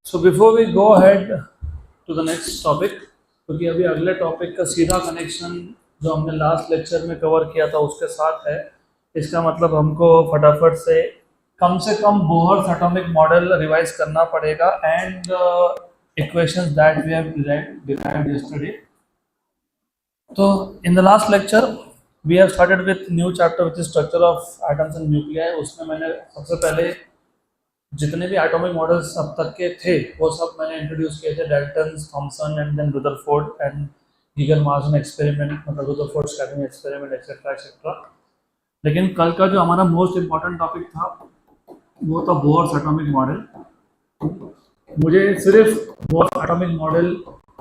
So before we go ahead to the next topic, क्योंकि अभी अगले टॉपिक का सीधा कनेक्शन जो हमने लास्ट लेक्चर में कवर किया था उसके साथ है। इसका मतलब हमको फटाफट से कम बोहर्स एटॉमिक मॉडल रिवाइज करना पड़ेगा and equations that we have derived yesterday. तो in the last lecture we have started with new chapter which is structure of atoms and nuclei. उसमें मैंने सबसे पहले जितने भी एटॉमिक मॉडल्स अब तक के थे वो सब मैंने इंट्रोड्यूस किए थे, Dalton, Thomson and then Rutherford and Geiger Marsden experiment, मतलब Rutherford scattering experiment etcetera etcetera. लेकिन कल का जो हमारा मोस्ट इम्पॉर्टेंट टॉपिक था वो था बोर्स एटॉमिक मॉडल। मुझे सिर्फ बोर्स एटॉमिक मॉडल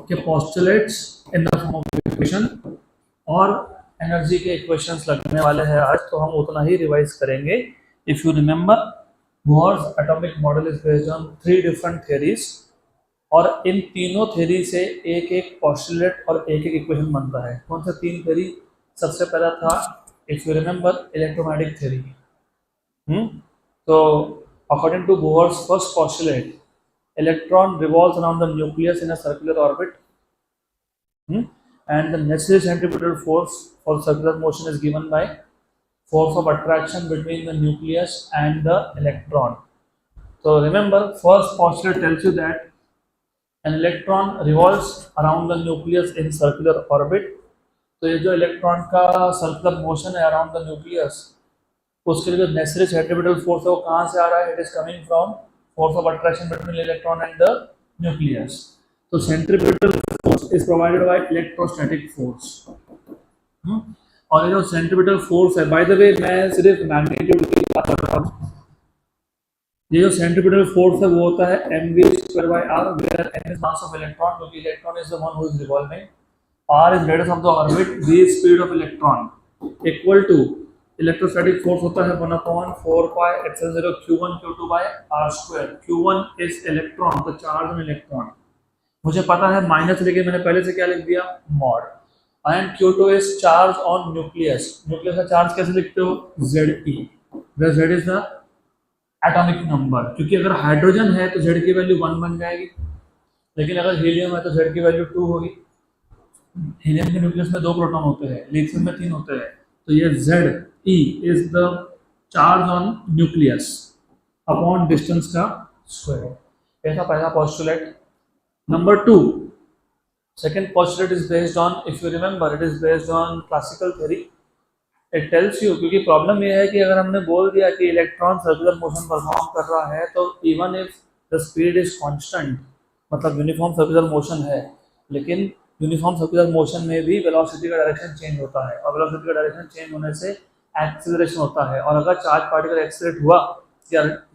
के postulates in the form of equation और एनर्जी के इक्वेशंस लगने वाले हैं आज, तो हम उतना ही रिवाइज करेंगे। If you remember, Bohr's atomic model is based on 3 different theories और इन तीनों थ्योरी से एक एक पोस्टुलेट और एक एक इक्वेशन बनता है। कौन सा 3 थ्योरी? सबसे पहला था, if you remember, electromagnetic theory. तो according to Bohr's first postulate, electron revolves around the nucleus in a circular orbit, and the necessary centripetal force for circular motion is given by force of attraction between the nucleus and the electron. So remember, first postulate tells you that an electron revolves around the nucleus in circular orbit. तो ये जो electron का circular motion है around the nucleus, उसके लिए जो necessary centripetal force है वो कहाँ से आ रहा है? It is coming from force of attraction between electron and the nucleus. So centripetal force is provided by electrostatic force. और ये जो centripetal force है, by the way, मैं सिर्फ magnitude की बात कर रहा हूँ। ये जो centripetal force है वो होता है mv²r, where m is mass of electron, क्योंकि electron is the one who is revolving. r is radius of the orbit, v is speed of electron, equal to electrostatic force होता है 1/4πε0 q1 q2 by r²। q1 is electron, तो charge on electron. मुझे पता है minus लेके मैंने पहले से क्या लिख दिया, mod. And q2 is charge on nucleus. Nucleus का चार्ज कैसे लिखते हो? Ze, where Z is the atomic number, क्योंकि अगर हाइड्रोजन है तो Z की वैल्यू 1 बन जाएगी, लेकिन अगर हीलियम है तो Z की वैल्यू 2 होगी। हीलियम के न्यूक्लियस में 2 प्रोटॉन होते हैं, लिथियम में 3 होते हैं, तो ये Z E is the charge on nucleus upon distance का square। ऐसा पहला postulate। Number 2, second postulate is based on, if you remember, it is based on classical theory. It tells you, क्योंकि प्रॉब्लम ये है कि अगर हमने बोल दिया कि इलेक्ट्रॉन सर्कुलर मोशन परफॉर्म कर रहा है, तो even if the speed is constant, मतलब यूनिफॉर्म सर्कुलर मोशन है, लेकिन यूनिफॉर्म सर्कुलर मोशन में भी वेलोसिटी का डायरेक्शन चेंज होता है, और वेलोसिटी का डायरेक्शन चेंज होने से एक्सेलरेशन होता है, और अगर चार्ज पार्टिकल एक्सेलरेट हुआ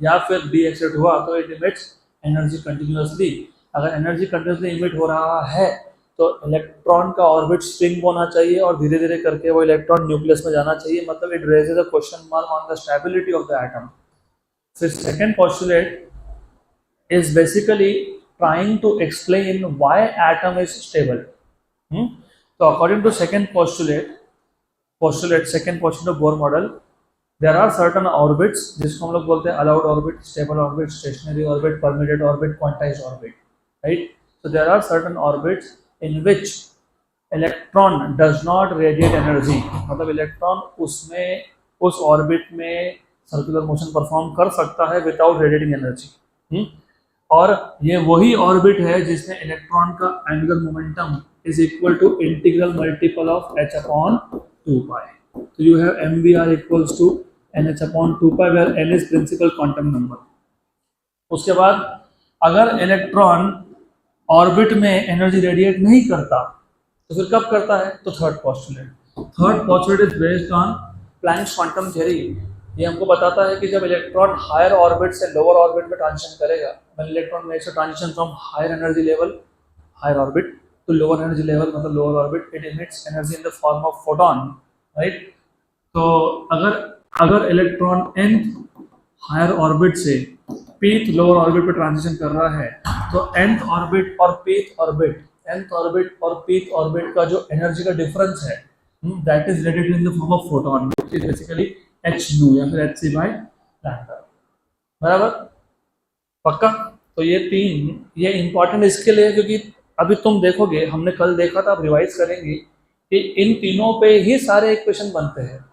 या फिर डी एक्सेलरेट हुआ तो इट इमिट्स एनर्जी कंटिन्यूअसली। अगर एनर्जी कंटिन्यूअसली इमिट हो रहा है तो इलेक्ट्रॉन का ऑर्बिट स्प्रिंग होना चाहिए और धीरे धीरे करके वो इलेक्ट्रॉन न्यूक्लियस में जाना चाहिए, मतलब it raises a question mark on the stability of the atom. फिर second postulate is basically trying to explain why atom is stable. So according to second postulate second postulate of Bohr model, there are certain orbits जिसको हम लोग बोलते हैं allowed orbit, stable orbit, stationary orbit, permitted orbit, quantized orbit, right? So there are certain orbits in which electron does not radiate energy, मतलब electron उसमें उस orbit में circular motion perform कर सकता है विदाउट रेडिएटिंग एनर्जी। और ये वही ऑर्बिट है जिसमें इलेक्ट्रॉन का angular momentum is equal to integral multiple of h/2π। तो you have mvr equals to nh/2π, where n is principal quantum number. उसके बाद अगर इलेक्ट्रॉन ऑर्बिट में एनर्जी रेडिएट नहीं करता तो फिर कब करता है? तो third postulate is based on Planck's quantum theory. ये हमको बताता है कि जब इलेक्ट्रॉन हायर ऑर्बिट से लोअर ऑर्बिट में ट्रांजिशन करेगा, when electron makes a transition from higher energy level, higher orbit, to lower energy level, मतलब lower orbit, it emits energy in the form of photon, right? तो अगर electron nth higher orbit से pth lower orbit पे transition कर रहा है, तो nth orbit और pth ऑर्बिट का जो एनर्जी का डिफरेंस है, that is radiated in the form of photon, which is basically h nu या फिर hc by लैम्डा। बराबर? पक्का? तो ये इंपॉर्टेंट इसके लिए क्योंकि अभी तुम देखोगे, हमने कल देखा था, अब रिवाइज करेंगे कि इन तीनों पे ही सारे इक्वेशन बनते हैं।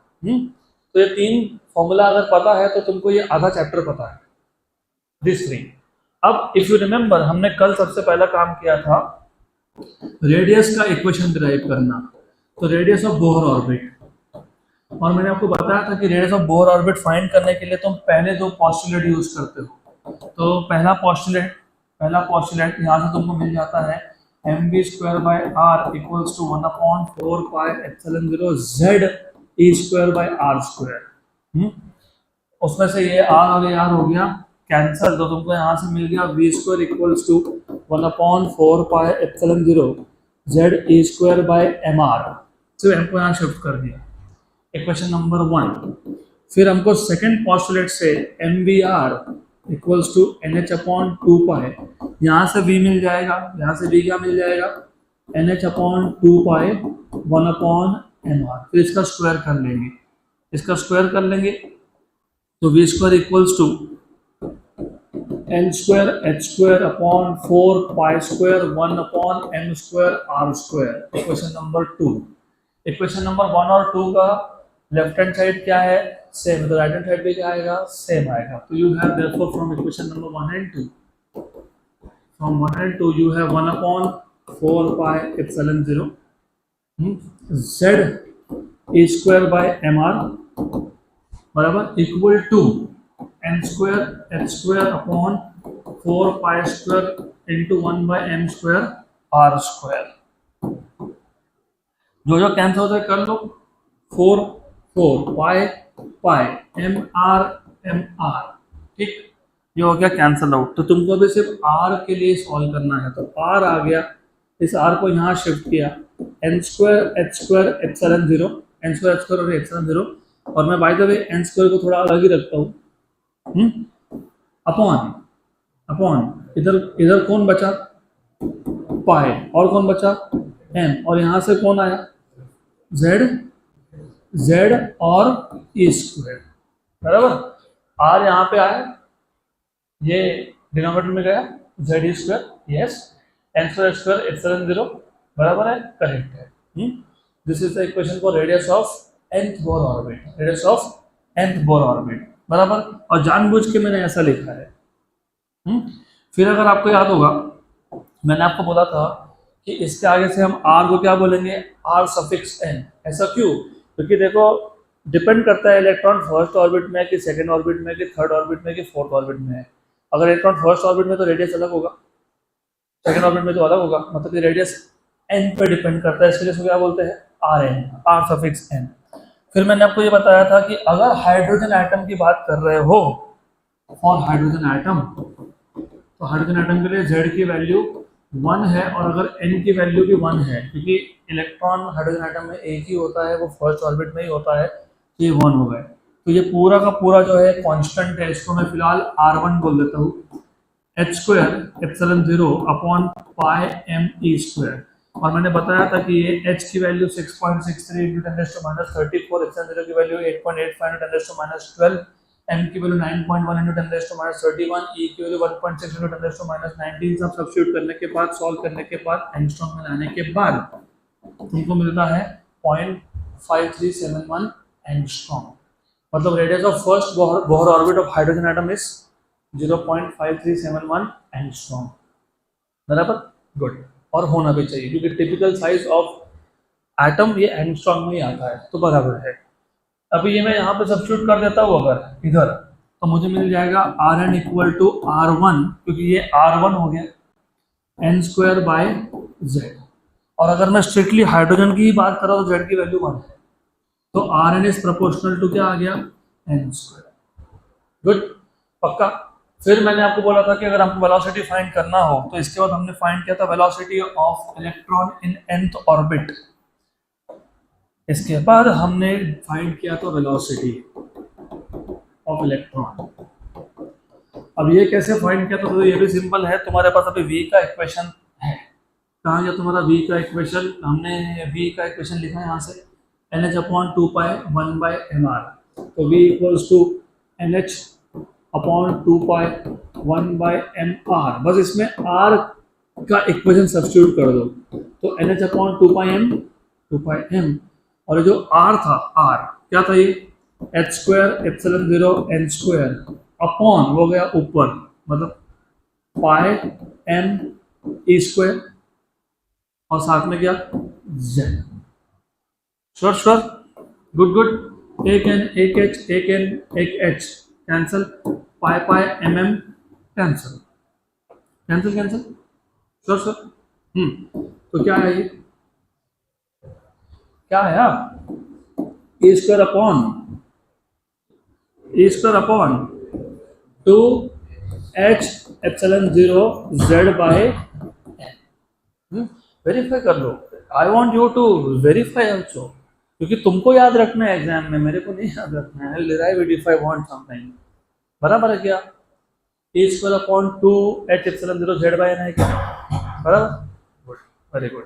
तो ये 3 फॉर्मूला अगर पता है तो तुमको ये आधा चैप्टर पता है, दिस 3। अब इफ यू रिमेंबर, हमने कल सबसे पहला काम किया था रेडियस का इक्वेशन डिराइव करना। तो रेडियस ऑफ बोहर ऑर्बिट, और मैंने आपको बताया था कि radius of Bohr orbit find करने के लिए तुम पहले 2 पोस्टुलेट यूज करते हो। तो पहला पोस्टुलेट यहाँ से तुमको मिल जाता है mv²/r इक्वल्स टू 1/4πε0 z(e²/r²). उसमें से ये r और ये r हो गया कैंसल, तो तुमको यहाँ से मिल गया v² इक्वल्स टू 1/4πε0 z(e²/mr). तो हमको यहाँ शिफ्ट कर दिया, इक्वेशन नंबर 1। फिर हमको सेकंड पोस्टुलेट से mvr इक्वल्स टू nh/2π, यहाँ से v मिल जाएगा, यहाँ से v क्या मिल जाएगा nh/2π 1/mr। फिर इसका स्क्वायर कर लेंगे, तो v² equals to n²h²/4π² 1/m²r²। Equation number 2। Equation number 1 और 2 का लेफ्ट हैंड साइड क्या है, सेम, तो राइट हैंड साइड भी क्या आएगा, सेम आएगा। तो you have therefore from equation number 1 and 2, फ्रॉम 1 and 2 यू हैव 1/4πε0 z(e²/mr) बराबर equal to n²h²/4π² into 1/m²r²। जो कैंसिल होता है कर लो, 4 पाई mr, ठीक, ये हो गया कैंसल आउट। तो तुमको अभी सिर्फ r के लिए सॉल्व करना है, तो r आ गया, इस r को यहाँ शिफ्ट किया n²h²/0 और ε0, और मैं बाय द वे n² को थोड़ा अलग ही रखता हूँ, अपॉन इधर कौन बचा पाई, और कौन बचा m, और यहाँ से कौन आया z और e², बराबर। r यहाँ पे आया, ये डिनोमिनेटर में गया z(e²), यस, n²h² ε0, बराबर है, करेक्ट है। This is the equation for radius of nth Bohr orbit, बराबर। और जानबूझ के मैंने ऐसा लिखा है। फिर अगर आपको याद होगा, मैंने आपको बोला था कि इसके आगे से हम r को क्या बोलेंगे, r⁴n। ऐसा क्यों? क्योंकि देखो डिपेंड करता है इलेक्ट्रॉन फर्स्ट ऑर्बिट में कि सेकंड ऑर्बिट में कि थर्ड ऑर्बिट में कि फोर्थ ऑर्बिट में है। अगर इलेक्ट्रॉन फर्स्ट ऑर्बिट में तो रेडियस अलग होगा, सेकंड ऑर्बिट में तो अलग होगा, मतलब कि रेडियस n पे डिपेंड करता है, इसलिए इसको क्या बोलते हैं, r⁴n। फिर मैंने आपको ये बताया था कि अगर हाइड्रोजन एटम की बात कर रहे हो, फॉर हाइड्रोजन एटम, तो हाइड्रोजन एटम के लिए z की वैल्यू 1 है, और अगर n की वैल्यू भी 1 है, क्योंकि इलेक्ट्रॉन हाइड्रोजन एटम में एक ही होता है, वो फर्स्ट ऑर्बिट में ही होता है, तो ये 1 हो गए। तो ये पूरा का पूरा जो है कांस्टेंट है, इसको मैं फिलहाल r1 बोल देता हूँ, h²ε0/πme²। और मैंने बताया था कि ये h की वैल्यू 6.63 × 10⁻34, ε0 की वैल्यू 8.85 × 10⁻12, m की वैल्यू 9.1 × 10⁻31, e की वैल्यू 1.6 × 10⁻19। सब सब्स्टिट्यूट करने के बाद, सॉल्व करने के बाद, एंगस्ट्रॉम में लाने के बाद तुमको मिलता है 0.5371 एंगस्ट्रॉम। मतलब radius of first Bohr orbit of hydrogen atom is 0.5371 angstrom, बराबर, गुड। और होना भी चाहिए क्योंकि टिपिकल साइज ऑफ एटम ये एंगस्ट्रॉम में ही आता है, तो बराबर है। अभी ये मैं यहाँ पे सब्स्टिट्यूट कर देता हूँ अगर इधर, तो मुझे मिल जाएगा Rn इक्वल टू R1, क्योंकि ये R1 हो गया n²/z। और अगर मैं स्ट्रिक्टली हाइड्रोजन की ही बात कर रहा हूँ तो z की वैल्यू 1 है, तो Rn इज प्रोपोर्शनल टू क्या आ गया, n²। गुड, पक्का। फिर मैंने आपको बोला था कि अगर हमको वेलोसिटी फाइंड करना हो, तो इसके बाद हमने फाइंड किया था velocity of electron in nth orbit. इसके बाद हमने फाइंड किया था वेलोसिटी ऑफ इलेक्ट्रॉन। अब ये कैसे फाइंड किया था, तो ये भी सिंपल है। तुम्हारे पास अभी v का इक्वेशन है, कहाँ गया तुम्हारा v का इक्वेशन, हमने v का इक्वेशन लिखा है यहाँ से nh/2π 1/mr। तो v equals to nh/2π 1/mr, बस इसमें r का इक्वेशन सब्स्टिट्यूट कर दो, तो NH अपॉन 2πm, और जो r था, r क्या था, ये h² ε0 n² अपॉन हो गया ऊपर, मतलब पाई m e², और साथ में क्या, z। Sure sure, good good, एक n एक h एक n एक h कैंसल, पाई पाई mm cancel cancel cancel, sure sure. तो क्या है ये, क्या है आप, e² upon 2h ε0 z/n। Verify कर लो, I want you to verify also, क्योंकि तुमको याद रखना है एग्जाम में, मेरे को नहीं याद रखना है। Derive if I want something, बराबर है क्या, e² अपॉन 2h ε0 z/n है क्या, बराबर, गुड, वेरी गुड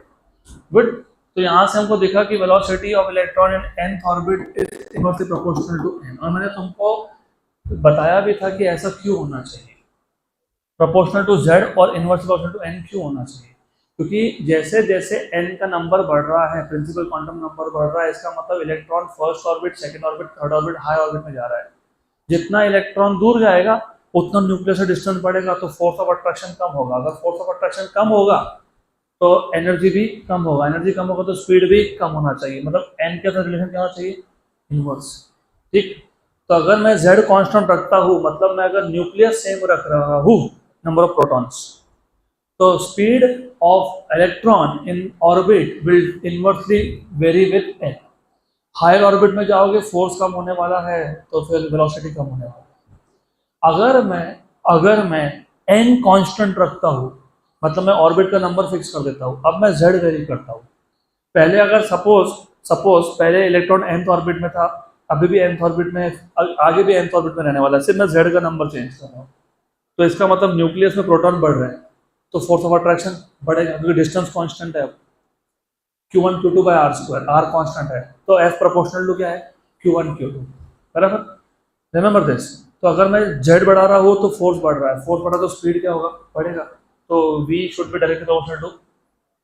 गुड। तो यहाँ से हमको दिखा कि velocity of electron in nth orbit is inversely proportional to n, और मैंने तुमको बताया भी था कि ऐसा क्यों होना चाहिए, प्रोपोर्शनल टू z और इनवर्सली प्रोपोर्शनल टू n क्यों होना चाहिए, क्योंकि जैसे जैसे n का नंबर बढ़ रहा है, प्रिंसिपल क्वांटम नंबर बढ़ रहा है, इसका मतलब electron first orbit, second orbit, third orbit, high orbit में जा रहा है। जितना इलेक्ट्रॉन दूर जाएगा उतना न्यूक्लियस से डिस्टेंस बढ़ेगा, तो फोर्स ऑफ अट्रैक्शन कम होगा। अगर फोर्स ऑफ अट्रैक्शन कम होगा तो एनर्जी भी कम होगा, एनर्जी कम होगा तो स्पीड भी कम होना चाहिए, मतलब n के साथ रिलेशन क्या होना चाहिए, इनवर्स। ठीक, तो अगर मैं z कांस्टेंट रखता हूँ, मतलब मैं अगर न्यूक्लियस सेम रख रहा हूँ, नंबर ऑफ प्रोटॉन्स, तो speed of electron in orbit will inversely vary with n। Higher orbit में जाओगे, फोर्स कम होने वाला है, तो फिर वेलोसिटी कम होने वाला है। अगर मैं n कांस्टेंट रखता हूँ, मतलब मैं ऑर्बिट का नंबर फिक्स कर देता हूँ, अब मैं z वेरी करता हूँ। पहले अगर सपोज पहले इलेक्ट्रॉन nth ऑर्बिट में था, अभी भी nth ऑर्बिट में, आगे भी nth ऑर्बिट में रहने वाला है, सिर्फ मैं z का नंबर चेंज कर रहा हूँ, तो इसका मतलब न्यूक्लियस में प्रोटॉन बढ़ रहे हैं, तो फोर्स ऑफ अट्रैक्शन बढ़ेगा, क्योंकि डिस्टेंस कांस्टेंट है। Q1 Q2 bye r², r constant है, तो F प्रोपोर्शनल टू क्या है, Q1 Q2, बराबर, रिमेंबर दिस। तो अगर मैं z बढ़ा रहा हूँ तो फोर्स बढ़ रहा है, फोर्स बढ़ा तो स्पीड क्या होगा, बढ़ेगा, तो v should be directly proportional to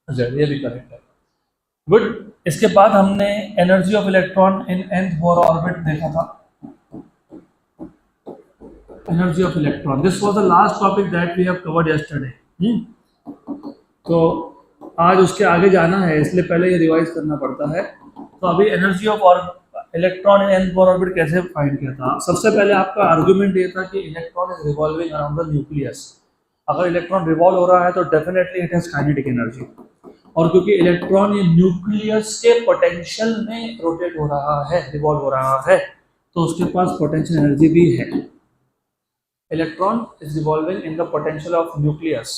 z, ये भी करेक्ट है, गुड। इसके बाद हमने energy of electron in nth Bohr orbit देखा था, energy of electron, this was the last topic that we have covered yesterday. तो आज उसके आगे जाना है, इसलिए पहले ये रिवाइज करना पड़ता है। तो अभी energy of electron in nth Bohr orbit कैसे फाइंड किया था, सबसे पहले आपका आर्गुमेंट ये था कि electron is revolving around the nucleus. अगर इलेक्ट्रॉन रिवॉल्व हो रहा है तो definitely it has kinetic energy, और क्योंकि इलेक्ट्रॉन ये न्यूक्लियस के पोटेंशियल में रोटेट हो रहा है, रिवॉल्व हो रहा है, तो उसके पास पोटेंशियल एनर्जी भी है। Electron is revolving in the potential of nucleus,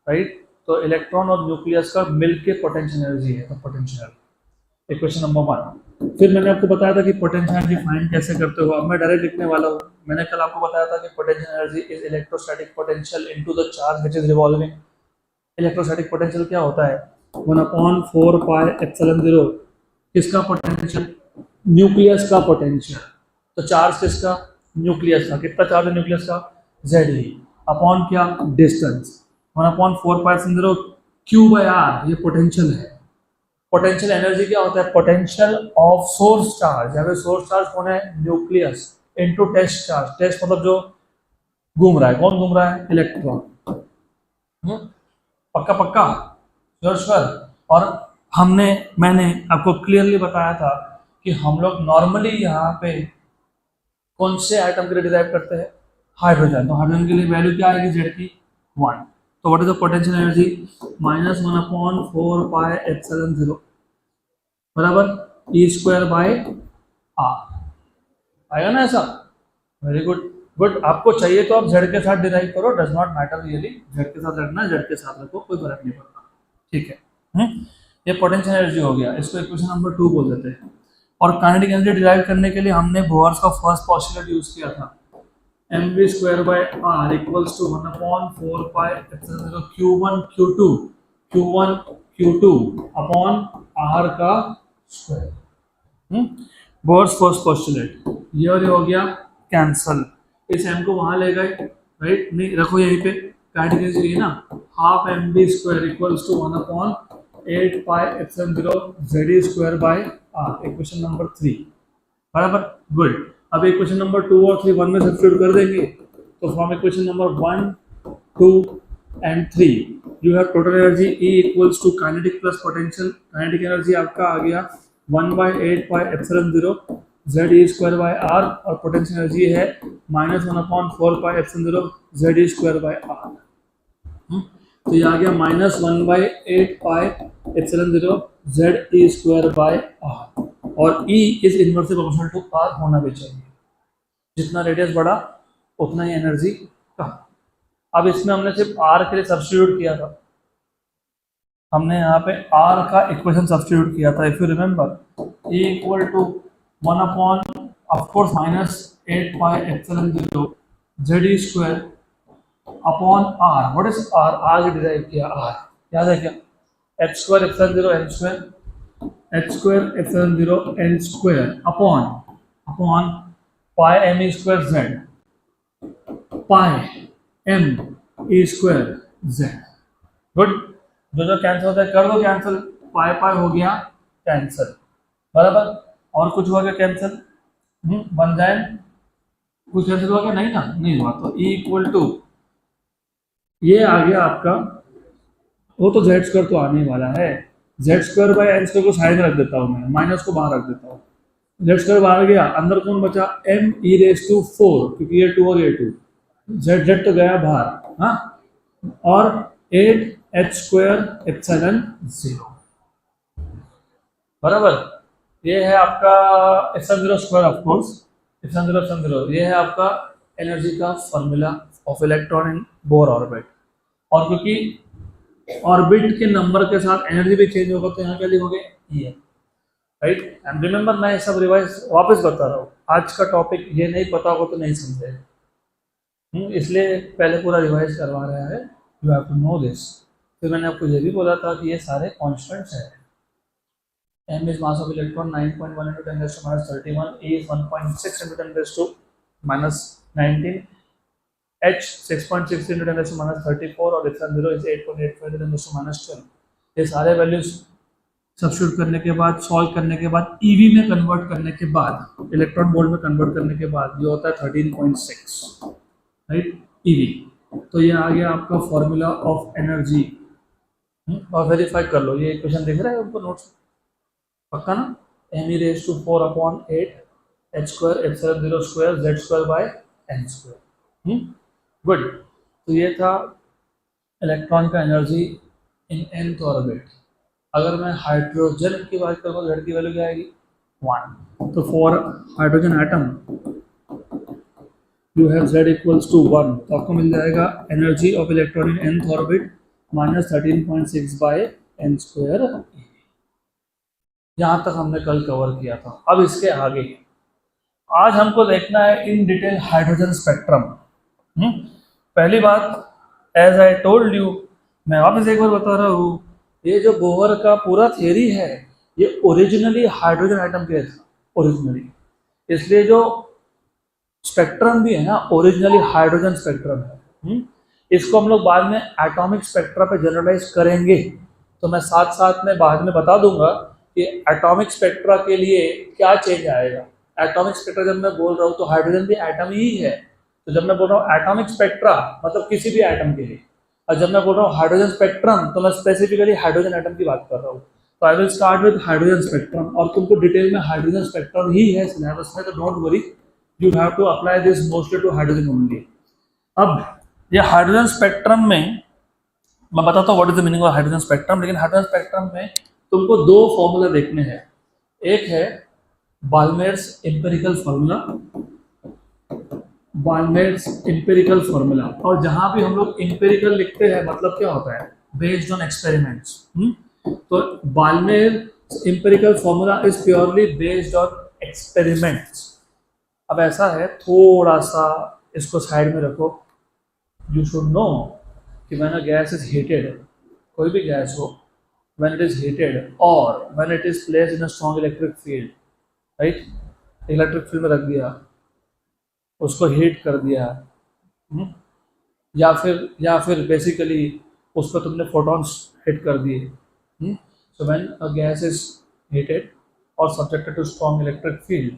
right, तो इलेक्ट्रॉन और न्यूक्लियस का मिलके पोटेंशियल एनर्जी है, तो पोटेंशियल, इक्वेशन नंबर 1। फिर मैंने आपको बताया था कि पोटेंशियल एनर्जी फाइंड कैसे करते हो, अब मैं डायरेक्ट लिखने वाला हूँ। मैंने कल आपको बताया था कि potential energy is electrostatic potential into the charge which is revolving. Electrostatic potential क्या होता है, 1/4 पाई एप्सिलॉन 0, किसका पोटेंशियल, न्यूक्लियस का पोटेंशियल, तो चार्ज किसका, न्यूक्लियस का, कितना चार्ज है न्यूक्लियस का, Ze, अपॉन क्या, डिस्टेंस, 1/4 पाई एप्सिलॉन 0 Q/r, ये पोटेंशियल है। पोटेंशियल एनर्जी क्या होता है, पोटेंशियल ऑफ सोर्स चार्ज, यहाँ पे सोर्स चार्ज कौन है, nucleus, into test charge, test मतलब जो घूम रहा है, कौन घूम रहा है, इलेक्ट्रॉन। पक्का पक्का, श्योर श्योर। और मैंने आपको क्लियरली बताया था कि हम लोग नॉर्मली यहाँ पे कौन से आइटम के लिए डिराइव करते हैं, हाइड्रोजन, तो हाइड्रोजन के लिए वैल्यू क्या आएगी, Z की 1, तो what is the potential energy, -1/4 pi epsilon 0 बराबर E²/r, आएगा ना ऐसा, वेरी गुड गुड। आपको चाहिए तो आप Z के साथ डिराइव करो, does not matter really, Z के साथ रखना है, Z के साथ रखो, कोई फर्क नहीं पड़ता, ठीक है। ये पोटेंशियल एनर्जी हो गया, इसको इक्वेशन नंबर 2 बोल देते हैं। और काइनेटिक एनर्जी डिराइव करने के लिए हमने बोर्स का फर्स्ट पोस्टुलेट यूज किया था, mv²/r equals to 1/4 pi epsilon 0 Q1 Q2 upon r का स्क्वायर। बोर्स फर्स्ट पोस्टुलेट, ये हो गया कैंसल, इस m को वहां ले गए, राइट, नहीं रखो यहीं पे, काट के चाहिए ना, half m d square equals to 1/8 pi epsilon 0 z square by r, equation number 3, बराबर, गुड। अब इक्वेशन नंबर 2 और 3 1 में सब्स्टिट्यूट कर देंगे, तो from equation number 1, 2 and 3 you have total energy E equals to kinetic plus potential, kinetic energy आपका आ गया 1/8 pi epsilon 0 z square by r, और पोटेंशियल एनर्जी है -1/4 pi epsilon 0 z square by r. तो ये आ गया -1/8 pi epsilon 0 z e square by r, और E is inversely proportional to R होना भी चाहिए, जितना रेडियस बढ़ा उतना ही एनर्जी कम। अब इसमें हमने सिर्फ R के लिए सब्स्टिट्यूट किया था, हमने यहाँ पे R का इक्वेशन सब्स्टिट्यूट किया था, if you remember, E equal to 1 of course -8 pi epsilon 0 z e square upon R। What is R? R की डिराइव किया R, याद है क्या? h square epsilon 0 n square, h square epsilon 0 n square upon pi m e square z, pi m e square z। Good, जो cancel होता है कर दो कैंसिल, पाई पाई हो गया कैंसिल, बराबर, और कुछ हुआ क्या कैंसिल? बन जाए, कुछ कैंसिल हुआ क्या? नहीं ना, नहीं हुआ, तो E इक्वल टू ये आ गया आपका, वो तो जेड स्क्वायर तो आने वाला है, z square by n square को साइड में रख देता हूँ मैं, माइनस को बाहर रख देता हूँ, जेड स्क्वायर बाहर गया, अंदर कौन बचा? m e रेस टू 4, क्योंकि ये 2 और ये 2, जेड तो गया बाहर, हाँ, और 8 h स्क्वायर एप्सिलॉन 0, बराबर। ये है आपका epsilon 0 square, of course epsilon 0, ये है आपका एनर्जी का formula of electron in Bohr orbit, और क्योंकि ऑर्बिट के नंबर के साथ एनर्जी भी चेंज होगा, तो यहाँ क्या लिखोगे? E है, राइट। एंड रिमेंबर, मैं सब रिवाइज वापस बता रहा हूँ, आज का टॉपिक ये नहीं पता होगा तो नहीं समझे, इसलिए पहले पूरा रिवाइज करवा रहा है, you have to know this. फिर मैंने आपको ये भी बोला था कि ये सारे कॉन्स्टेंट्स हैं, m is mass of electron 9.1 into 10 raised to minus 31, E is 1.6 into 10 raised to minus 19, H 6.6 into 10 raised to minus 34, और epsilon 0 is 8.85 into 10 raised to minus 12। ये सारे वैल्यूज सब्स्टिट्यूट करने के बाद, सॉल्व करने के बाद, ईवी में कन्वर्ट करने के बाद, इलेक्ट्रॉन वोल्ट में कन्वर्ट करने के बाद ये होता है 13.6, राइट, ईवी। तो ये आ गया आपका फॉर्मूला ऑफ एनर्जी, और वेरीफाई कर लो, ये इक्वेशन दिख रहा है आपको नोट्स, पक्का ना? m e रेज टू 4 अपॉन 8 h square epsilon 0 square z square by n square, good. तो ये था इलेक्ट्रॉन का एनर्जी इन nth ऑर्बिट। अगर मैं हाइड्रोजन की बात करूँ, z की वैल्यू क्या आएगी? 1। तो for hydrogen atom you have z equals to 1, तो आपको मिल जाएगा energy of electron in nth orbit -13.6 by n square. यहाँ तक हमने कल कवर किया था। अब इसके आगे आज हमको देखना है इन डिटेल हाइड्रोजन स्पेक्ट्रम। पहली बात, एज आई टोल्ड यू, मैं वापस एक बार बता रहा हूँ, ये जो बोहर का पूरा थियरी है ये ओरिजिनली हाइड्रोजन एटम के था, ओरिजिनली, इसलिए जो स्पेक्ट्रम भी है ना ओरिजिनली हाइड्रोजन स्पेक्ट्रम है। इसको हम लोग बाद में एटॉमिक स्पेक्ट्रा पे जनरलाइज करेंगे, तो मैं साथ साथ में बाद में बता दूंगा कि एटॉमिक स्पेक्ट्रा के लिए क्या चेंज आएगा। एटॉमिक स्पेक्ट्रा जब मैं बोल रहा हूँ तो हाइड्रोजन भी एटम ही है, तो जब मैं बोल रहा हूँ एटॉमिक स्पेक्ट्रा मतलब किसी भी एटम के लिए, और जब मैं बोल रहा हूँ हाइड्रोजन स्पेक्ट्रम तो मैं स्पेसिफिकली हाइड्रोजन एटम की बात कर रहा हूँ। तो I will start with hydrogen spectrum, और तुमको डिटेल में हाइड्रोजन स्पेक्ट्रम ही है सिलेबस में, तो don't worry, you have to apply this mostly to hydrogen only. अब ये हाइड्रोजन स्पेक्ट्रम में मैं बताता हूँ what is the meaning of hydrogen spectrum, लेकिन हाइड्रोजन स्पेक्ट्रम में तुमको दो फॉर्मूला देखने हैं। एक है Balmer's empirical formula, Balmer's empirical formula, और जहां भी हम लोग एम्पिरिकल लिखते हैं मतलब क्या होता है? Based on experiments. तो Balmer empirical formula is purely based on experiments. अब ऐसा है, थोड़ा सा इसको साइड में रखो, यू शुड नो कि when a gas is heated, कोई भी गैस हो, when it is heated or when it is placed in a strong electric field, right, electric field में रख दिया, उसको हीट कर दिया, या फिर बेसिकली उस पर तुमने फोटॉन्स हिट कर दिए। So when a gas is heated और subjected to strong electric field,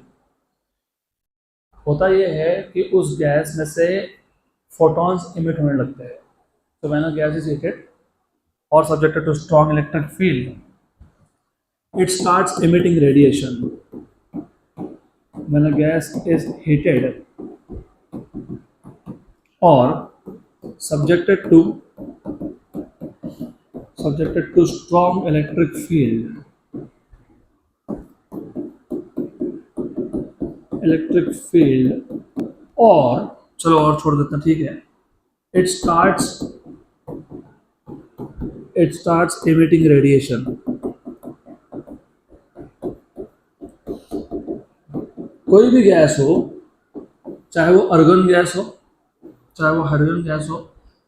होता यह है कि उस गैस में से फोटॉन्स इमिट होने लगते हैं। तो when a gas is heated or subjected to strong electric field, it starts emitting radiation. When a gas is heated or subjected to strong electric field, और चलो और छोड़ देते हैं, ठीक है, it starts emitting radiation. कोई भी गैस हो, चाहे वो अर्गन गैस हो, चाहे वो हाइड्रोजन गैस हो,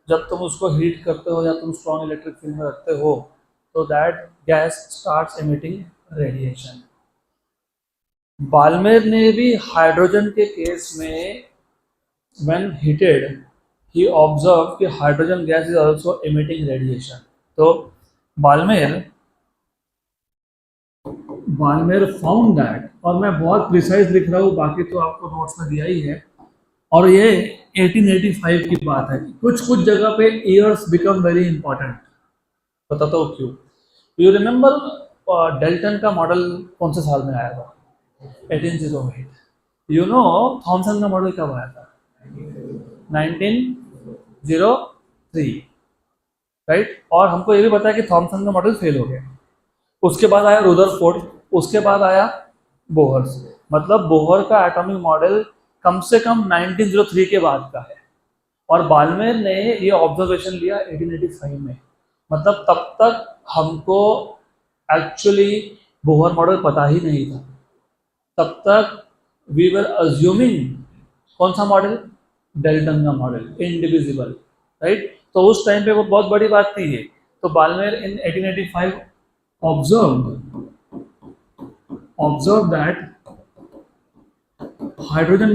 जब तुम उसको हीट करते हो या तुम स्ट्रॉन्ग इलेक्ट्रिक फील्ड में रखते हो, तो that gas starts emitting radiation. Balmer ने भी हाइड्रोजन के केस में व्हेन हीटेड ही ऑब्जर्व कि hydrogen gas is also emitting radiation. तो बाल्मेर फाउंड दैट, और मैं बहुत प्रिसाइज लिख रहा हूँ, बाकी तो आपको नोट्स में दिया ही है, और ये 1885 की बात है। कुछ जगह पे ईयर्स बिकम वेरी इंपॉर्टेंट, बताता हूँ क्यों। यू रिमेंबर डेल्टन का मॉडल कौन से साल में आया था? 1808। यू नो थॉमसन का मॉडल कब आया था? 1903, राइट। और हमको ये भी पता है कि थॉमसन का मॉडल फेल हो गया। उसके बाद आया रुदरफोर्ड, उसके बाद आया बोहर्स। मतलब बोहर का एटॉमिक मॉडल कम से कम 1903 के बाद का है, और बाल्मेर ने ये ऑब्जर्वेशन लिया 1885 में। मतलब तब तक हमको एक्चुअली बोहर मॉडल पता ही नहीं था। तब तक वी वर अज्यूमिंग कौन सा मॉडल? डेल्टन का मॉडल, इंडिविजिबल, राइट। तो उस टाइम पे वो बहुत बड़ी बात थी ये। तो बाल्मेर इन 1885 observed that hydrogen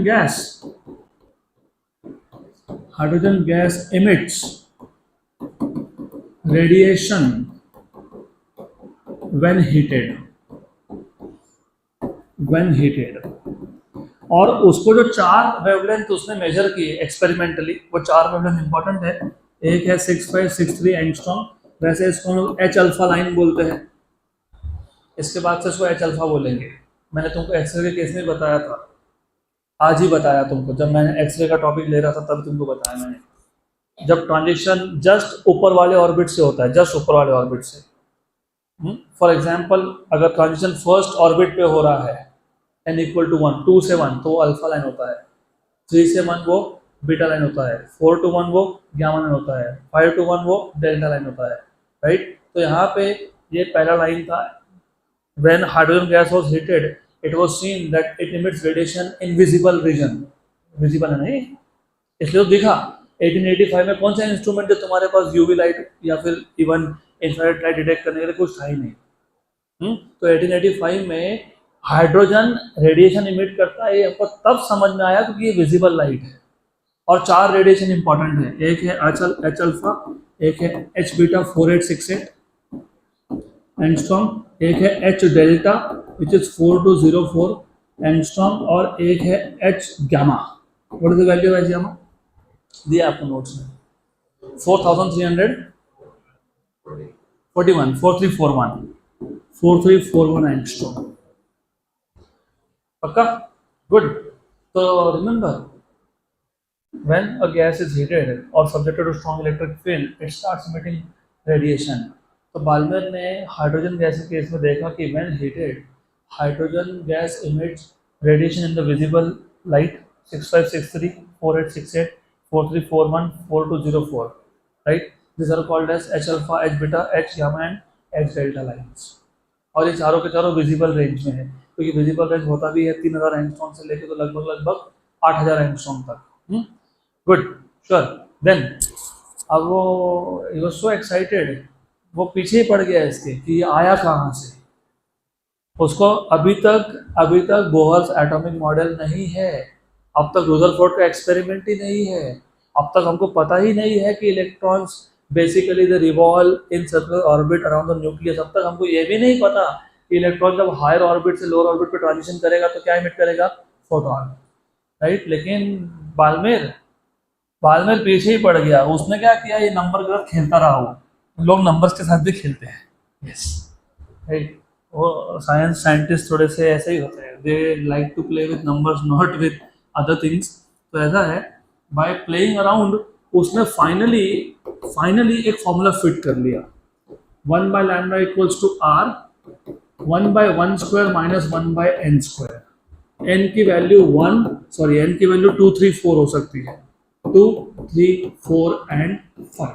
gas emits radiation when heated, और उसको जो 4 वेवलेंथ उसने मेजर किए एक्सपेरिमेंटली, वो 4 वेवलेंथ इंपॉर्टेंट है। एक है 6563 एंगस्ट्रॉम, वैसे इसको हम एच अल्फा लाइन बोलते हैं, इसके बाद से इसको एच अल्फा बोलेंगे। मैंने तुमको एक्सरे के केस में बताया था, आज ही बताया तुमको, जब मैंने एक्सरे का टॉपिक ले रहा था तब तुमको बताया मैंने। जब ट्रांजिशन जस्ट ऊपर वाले ऑर्बिट से होता है, जस्ट ऊपर वाले ऑर्बिट से, फॉर एग्जांपल अगर ट्रांजिशन फर्स्ट ऑर्बिट पे हो रहा है n इक्वल टू 1, 2 से 1 तो वो अल्फा लाइन होता है, 3 से 1 वो बीटा लाइन होता है, 4 to 1 वो गामा लाइन होता है, 5 to 1 वो डेल्टा लाइन होता है, राइट। तो यहाँ पे ये पहला लाइन था। When hydrogen gas was heated, it was seen that it emits radiation in visible region. Visible है नहीं, इसलिए तो दिखा। 1885 में कौन सा इंस्ट्रूमेंट है तुम्हारे पास यूवी लाइट या फिर इवन इंफ्रारेड लाइट डिटेक्ट करने के लिए? कुछ था ही नहीं। तो 1885 में हाइड्रोजन रेडिएशन इमिट करता है, ये हमको तब समझ में आया क्योंकि ये विजिबल लाइट है। और 4 रेडिएशन इंपॉर्टेंट है, एक है एच अल्फा, एक है एच बीटा 4868 एंगस्ट्रॉम, एक है H delta which is 4204 angstrom, और एक है H gamma. What is the value of H gamma? दिया आपको नोट्स में, 4341 एंगस्ट्रॉम। पक्का? गुड। तो remember, when a gas is heated or subjected to strong electric field, it starts emitting radiation. तो बाल्मेर ने हाइड्रोजन गैस के केस में देखा कि when heated, hydrogen gas emits radiation in the visible light 6563, 4868, 4341, 4204, right? These are called as H alpha, H beta, H gamma and H delta lines. और ये चारों के चारों विजिबल रेंज में है, क्योंकि विजिबल रेंज होता भी है 3000 एंगस्ट्रॉम से लेके तो लगभग 8000 एंगस्ट्रॉम तक। Good, sure. देन अब वो ही वाज सो एक्साइटेड, वो पीछे ही पड़ गया इसके कि ये आया कहाँ से। उसको अभी तक बोहर्स एटॉमिक मॉडल नहीं है, अब तक रुदरफोर्ड का एक्सपेरिमेंट ही नहीं है, अब तक हमको पता ही नहीं है कि electrons basically the revolve in circular orbit around the nucleus. अब तक हमको ये भी नहीं पता कि इलेक्ट्रॉन जब हायर ऑर्बिट से लोअर ऑर्बिट पे ट्रांजिशन करेगा तो क्या इमिट करेगा, फोटॉन, राइट। लेकिन बाल्मेर बाल्मेर पीछे ही पड़ गया, उसने क्या किया, ये नंबर के साथ खेलता रहा। वो लोग नंबर्स के साथ भी खेलते हैं, यस, राइट। वो साइंटिस्ट थोड़े से ऐसे ही होते हैं, they like to play with numbers not with other things. तो ऐसा है, बाय प्लेइंग अराउंड उसने फाइनली एक फॉर्मूला फिट कर लिया, 1/λ equals to R 1/1² minus 1/n²। n की वैल्यू 2, 3, 4 हो सकती है, 2, 3, 4 एंड 5।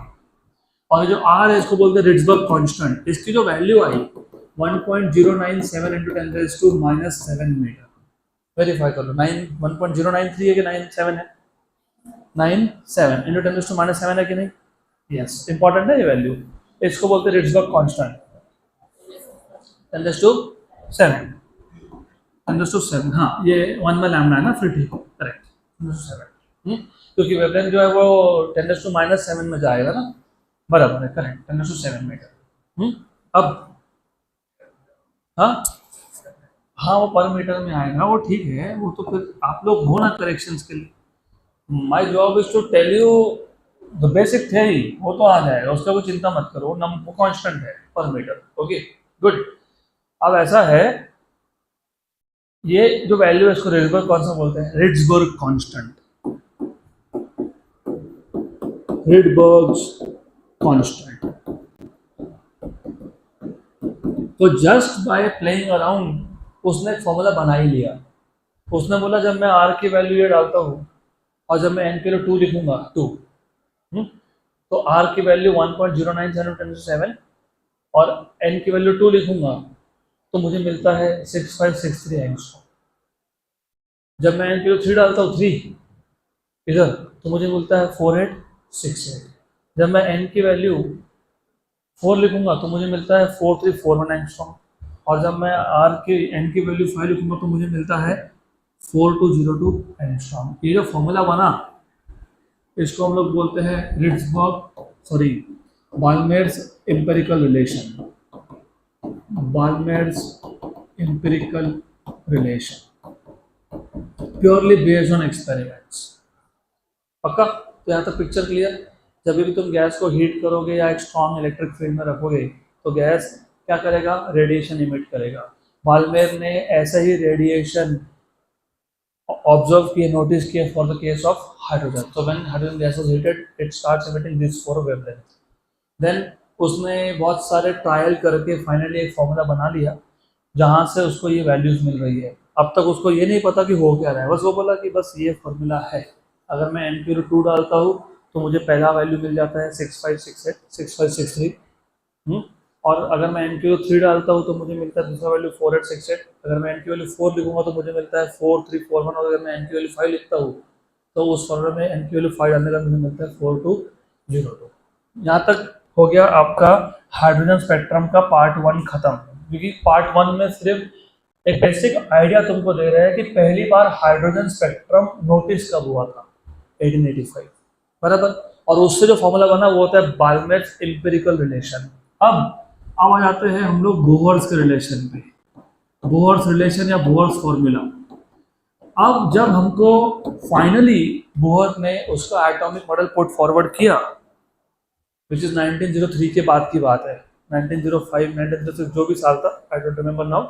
और जो r है इसको बोलते हैं रिट्जबर्ग कांस्टेंट। इसकी जो वैल्यू आई 1.097 × 10⁻⁻7 मीटर। वेरीफाई कर लो, 1.093 है कि 97 है, 97 × 10⁻⁻7 है कि नहीं, यस, इंपॉर्टेंट है ये वैल्यू। इसको बोलते हैं रिट्जबर्ग कांस्टेंट, 10⁻7 10⁻7, हाँ ये 1/λ है ना, फिर ठीक है, करेक्ट, 10⁻7। क्योंकि वेवलेंथ जो है वो 10⁻⁷ में जाएगा ना, बराबर है, करेक्ट, 10⁻7 मीटर। अब हाँ वो पर मीटर में आएगा, वो ठीक है, वो तो फिर आप लोग हो ना करेक्शंस के लिए। My job is to tell you the basic theory, वो तो आ जाएगा, उसका कोई चिंता मत करो, वो कांस्टेंट है पर मीटर, ओके गुड। अब ऐसा है, ये जो वैल्यू है इसको रिट्जबर्ग कांस्टेंट बोलते हैं, रिट्जबर्ग कांस्टेंट, रिट्जबर्ग कांस्टेंट। तो जस्ट बाय प्लेइंग अराउंड उसने एक फॉर्मूला बना ही लिया। उसने बोला जब मैं r की वैल्यू ये डालता हूँ और जब मैं n के लिए 2 लिखूंगा 2, तो r की वैल्यू 1.097 × 10⁻⁷ और n की वैल्यू 2 लिखूंगा तो मुझे मिलता है 6563 एंगस्ट्रॉम। जब मैं n के लिए 3 डालता हूँ 3 इधर, तो मुझे मिलता है 4868। जब मैं n की वैल्यू 4 लिखूंगा तो मुझे मिलता है 4341 एंगस्ट्रॉम। और जब मैं r की n की वैल्यू 5 लिखूंगा तो मुझे मिलता है 4202 एंगस्ट्रॉम। ये जो फॉर्मूला बना इसको हम लोग बोलते हैं Balmer's empirical relation, Balmer's empirical relation, purely based on experiments. पक्का? तो यहाँ तक पिक्चर क्लियर। जब भी तुम गैस को हीट करोगे या एक स्ट्रॉन्ग इलेक्ट्रिक फील्ड में रखोगे तो गैस क्या करेगा, रेडिएशन इमिट करेगा। बाल्मेर ने ऐसा ही रेडिएशन ऑब्जर्व किए, नोटिस किए for the case of hydrogen. तो when hydrogen gas is heated it starts emitting this 4 wavelength. Then उसने बहुत सारे ट्रायल करके फाइनली एक फॉर्मूला बना लिया जहाँ से उसको ये वैल्यूज मिल रही है। अब तक उसको ये नहीं पता कि हो क्या रहा है, बस वो बोला कि बस ये फॉर्मूला है, अगर मैं n की 2 डालता हूँ तो मुझे पहला वैल्यू मिल जाता है 6568 6563। और अगर मैं n की 3 डालता हूँ तो मुझे मिलता है दूसरा वैल्यू 4868। अगर मैं n की वैल्यू 4 लिखूंगा तो मुझे मिलता है 4341। और अगर मैं n की वैल्यू 5 लिखता हूँ तो उस फॉर्मूले में n की वैल्यू 5 डालने का मुझे मिलता है 4202। यहाँ तक हो गया आपका हाइड्रोजन स्पेक्ट्रम का पार्ट 1 खत्म। क्योंकि पार्ट 1 में सिर्फ एक बेसिक आइडिया तुमको दे रहे हैं कि पहली बार हाइड्रोजन स्पेक्ट्रम नोटिस कब हुआ था, 1885, बराबर। और उससे जो फॉर्मूला बना वो होता है बाल्मेर्स एम्पिरिकल रिलेशन। अब आ जाते हैं हम लोग बोहर्स के रिलेशन पे, बोहर्स रिलेशन या बोहर्स फॉर्मूला। अब जब हमको फाइनली बोहर ने उसका एटॉमिक मॉडल पुट फॉरवर्ड किया, विच इज 1903 के बाद की बात है, 1905 1906 जो भी साल था, आई डोंट रिमेम्बर नाउ।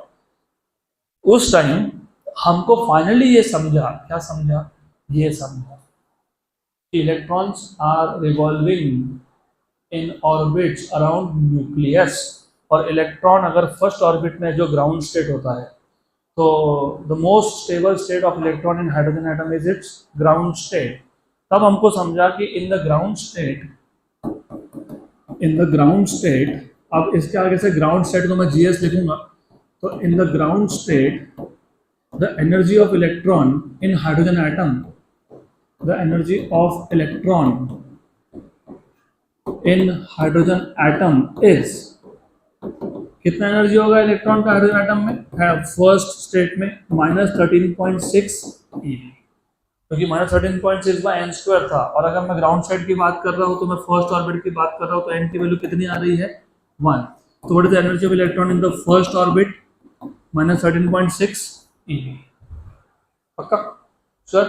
उस टाइम हमको फाइनली ये समझा, क्या समझा, ये समझा कि electrons are revolving in orbits around nucleus. और इलेक्ट्रॉन अगर फर्स्ट ऑर्बिट में जो ग्राउंड स्टेट होता है, तो the most stable state of electron in hydrogen atom is its ground state. तब हमको समझा कि इन द ग्राउंड स्टेट, अब इसके आगे से ग्राउंड स्टेट को मैं GS लिखूंगा, तो in the ground state the energy of electron in hydrogen atom, the energy of electron in hydrogen atom is, कितना एनर्जी होगा इलेक्ट्रॉन का हाइड्रोजन एटम में, फर्स्ट स्टेट में -13.6 eV। क्योंकि -13.6/n² था, और अगर मैं ग्राउंड स्टेट की बात कर रहा हूँ तो मैं फर्स्ट ऑर्बिट की बात कर रहा हूँ, तो n की वैल्यू कितनी आ रही है 1। तो what is the energy of electron in the first orbit? -13.6 eV। पक्का? सर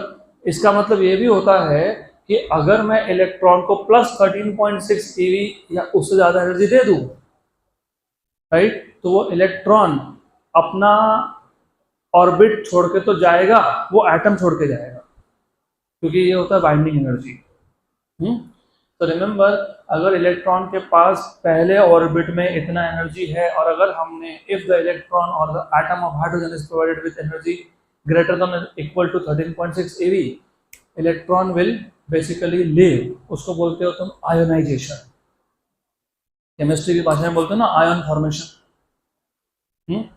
इसका मतलब ये भी होता है कि अगर मैं इलेक्ट्रॉन को +13.6 eV या उससे ज्यादा एनर्जी दे दूं, राइट, तो वो इलेक्ट्रॉन अपना ऑर्बिट छोड़ के तो जाएगा, वो एटम छोड़ के जाएगा, क्योंकि ये होता है बाइंडिंग एनर्जी। तो रिमेंबर, अगर इलेक्ट्रॉन के पास पहले ऑर्बिट में इतना एनर्जी है, और अगर हमने इफ द इलेक्ट्रॉन और the atom of hydrogen is provided with energy greater than equal to 13.6 eV, electron will basically leave. उसको बोलते हो तुम आयोनाइजेशन, केमिस्ट्री की भाषा में बोलते हो ना आयन फॉर्मेशन।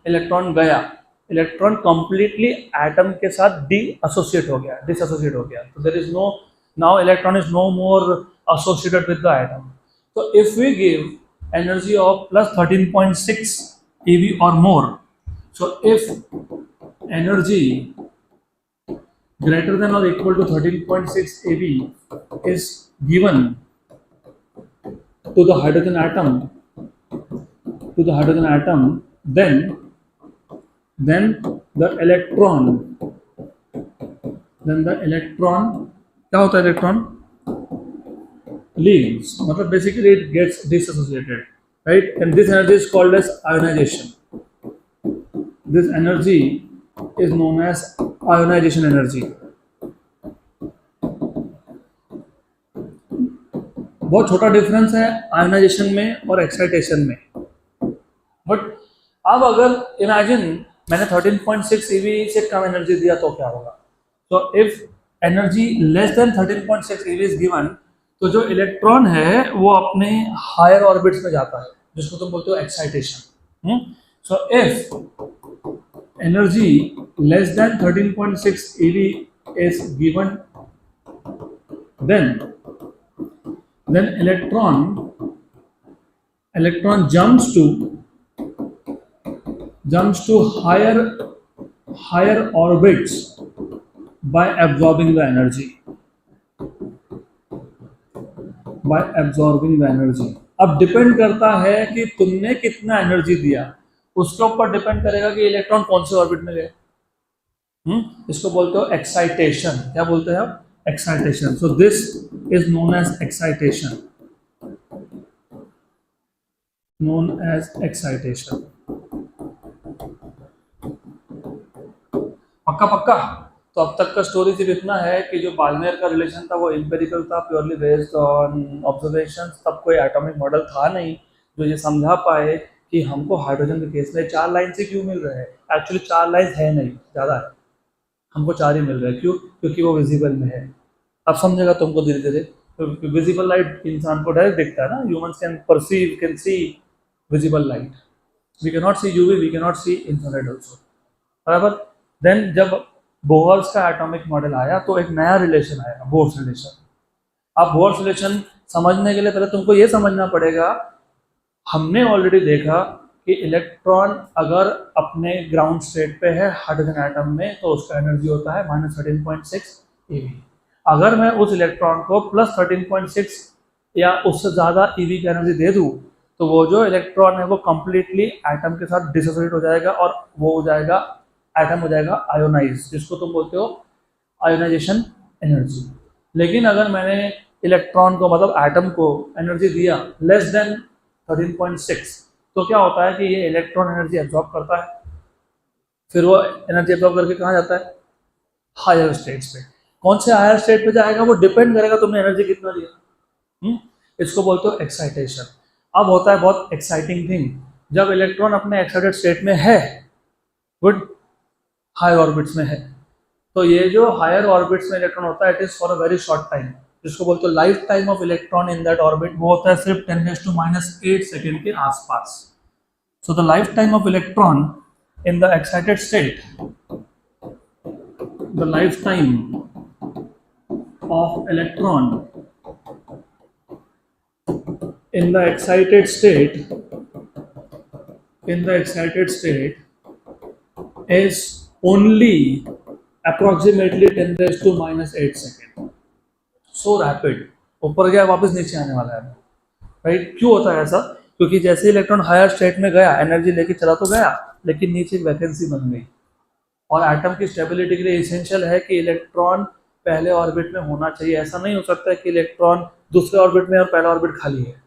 इलेक्ट्रॉन गया, इलेक्ट्रॉन कंप्लीटली एटम के साथ डिसोसिएट हो गया, तो there is no, now electron is no more associated with the atom. So if we give energy of +13.6 eV or more, so if energy greater than or equal to 13.6 eV is given to the hydrogen atom, then the electron क्या होता है? Electron leaves, मतलब basically it gets disassociated, right? And this energy is called as ionization. This energy is known as ionization energy. बहुत छोटा difference है ionisation में और excitation में, बट अब अगर इमेजिन मैंने 13.6 eV से कम एनर्जी दिया तो क्या होगा? तो if energy less than 13.6 eV is given, तो जो इलेक्ट्रॉन है वो अपने हायर ऑर्बिट्स में जाता है, जिसको तुम बोलते हो excitation. So if energy less than 13.6 eV is given, then electron jumps to higher orbits by absorbing the energy. अब डिपेंड करता है कि तुमने कितना एनर्जी दिया, उसके ऊपर डिपेंड करेगा कि इलेक्ट्रॉन कौन से ऑर्बिट में गए। इसको बोलते हो एक्साइटेशन। क्या बोलते हैं आप? Excitation. So this is known as excitation, पक्का। तो अब तक का स्टोरी सिर्फ इतना है कि जो बाल्मेर का रिलेशन था वो एम्पेरिकल था, प्योरली बेस्ड ऑन ऑब्जर्वेशंस। तब कोई एटॉमिक मॉडल था नहीं जो ये समझा पाए कि हमको हाइड्रोजन के केस में 4 लाइन से क्यों मिल रहे हैं। एक्चुअली 4 लाइन है नहीं, ज़्यादा है, हमको 4 ही मिल रहे हैं। क्यों? क्योंकि वो विजिबल में है। अब समझेगा तुमको धीरे धीरे। तो विजिबल लाइट इंसान को डायरेक्ट दिखता है ना, humans can perceive, can see visible light. We can not see UV, we can not see infrared also, बराबर। देन जब बोहर्स का एटॉमिक मॉडल आया तो एक नया रिलेशन आया, बोर्स रिलेशन। अब बोर्स रिलेशन समझने के लिए पहले तुमको ये समझना पड़ेगा, हमने ऑलरेडी देखा कि इलेक्ट्रॉन अगर अपने ग्राउंड स्टेट पे है हाइड्रोजन एटम में तो उसका एनर्जी होता है -13.6 eV। अगर मैं उस इलेक्ट्रॉन को +13.6 या उससे ज़्यादा eV की एनर्जी दे दूँ तो वो जो इलेक्ट्रॉन है वो कम्प्लीटली एटम के साथ डिसोसिएट हो जाएगा और वो हो जाएगा, एटम हो जाएगा आयोनाइज, जिसको तुम बोलते हो आयोनाइजेशन एनर्जी। लेकिन अगर मैंने इलेक्ट्रॉन को, मतलब एटम को एनर्जी दिया लेस देन 13.6, तो क्या होता है कि ये इलेक्ट्रॉन एनर्जी एब्जॉर्ब करता है, फिर वो एनर्जी एब्जॉर्ब करके कहाँ जाता है? हायर स्टेट्स पे। कौन से हायर स्टेट पे जाएगा वो डिपेंड करेगा तुमने एनर्जी कितना दिया। इसको बोलते हो एक्साइटेशन। अब होता है बहुत एक्साइटिंग थिंग, जब इलेक्ट्रॉन अपने एक्साइटेड स्टेट में है, गुड, हायर ऑर्बिट्स में है, तो ये जो हायर ऑर्बिट्स में इलेक्ट्रॉन होता है it is for a very short time, जिसको बोलते हो life time of electron in that orbit. वो होता है सिर्फ 10⁻⁸ सेकेंड के आसपास। So the life time of electron in the excited state, the life time of electron in the excited state is only approximately 10⁻⁻⁸ second, so rapid. ऊपर गया वापस नीचे आने वाला है, राइट? क्यों होता है ऐसा? क्योंकि जैसे इलेक्ट्रॉन हायर स्टेट में गया, एनर्जी लेके चला तो गया, लेकिन नीचे एक वैकेंसी बन गई। और एटम की स्टेबिलिटी के लिए इसेंशियल है कि इलेक्ट्रॉन पहले ऑर्बिट में होना चाहिए। ऐसा नहीं हो सकता है कि इलेक्ट्रॉन दूसरे ऑर्बिट में और पहला ऑर्बिट खाली है,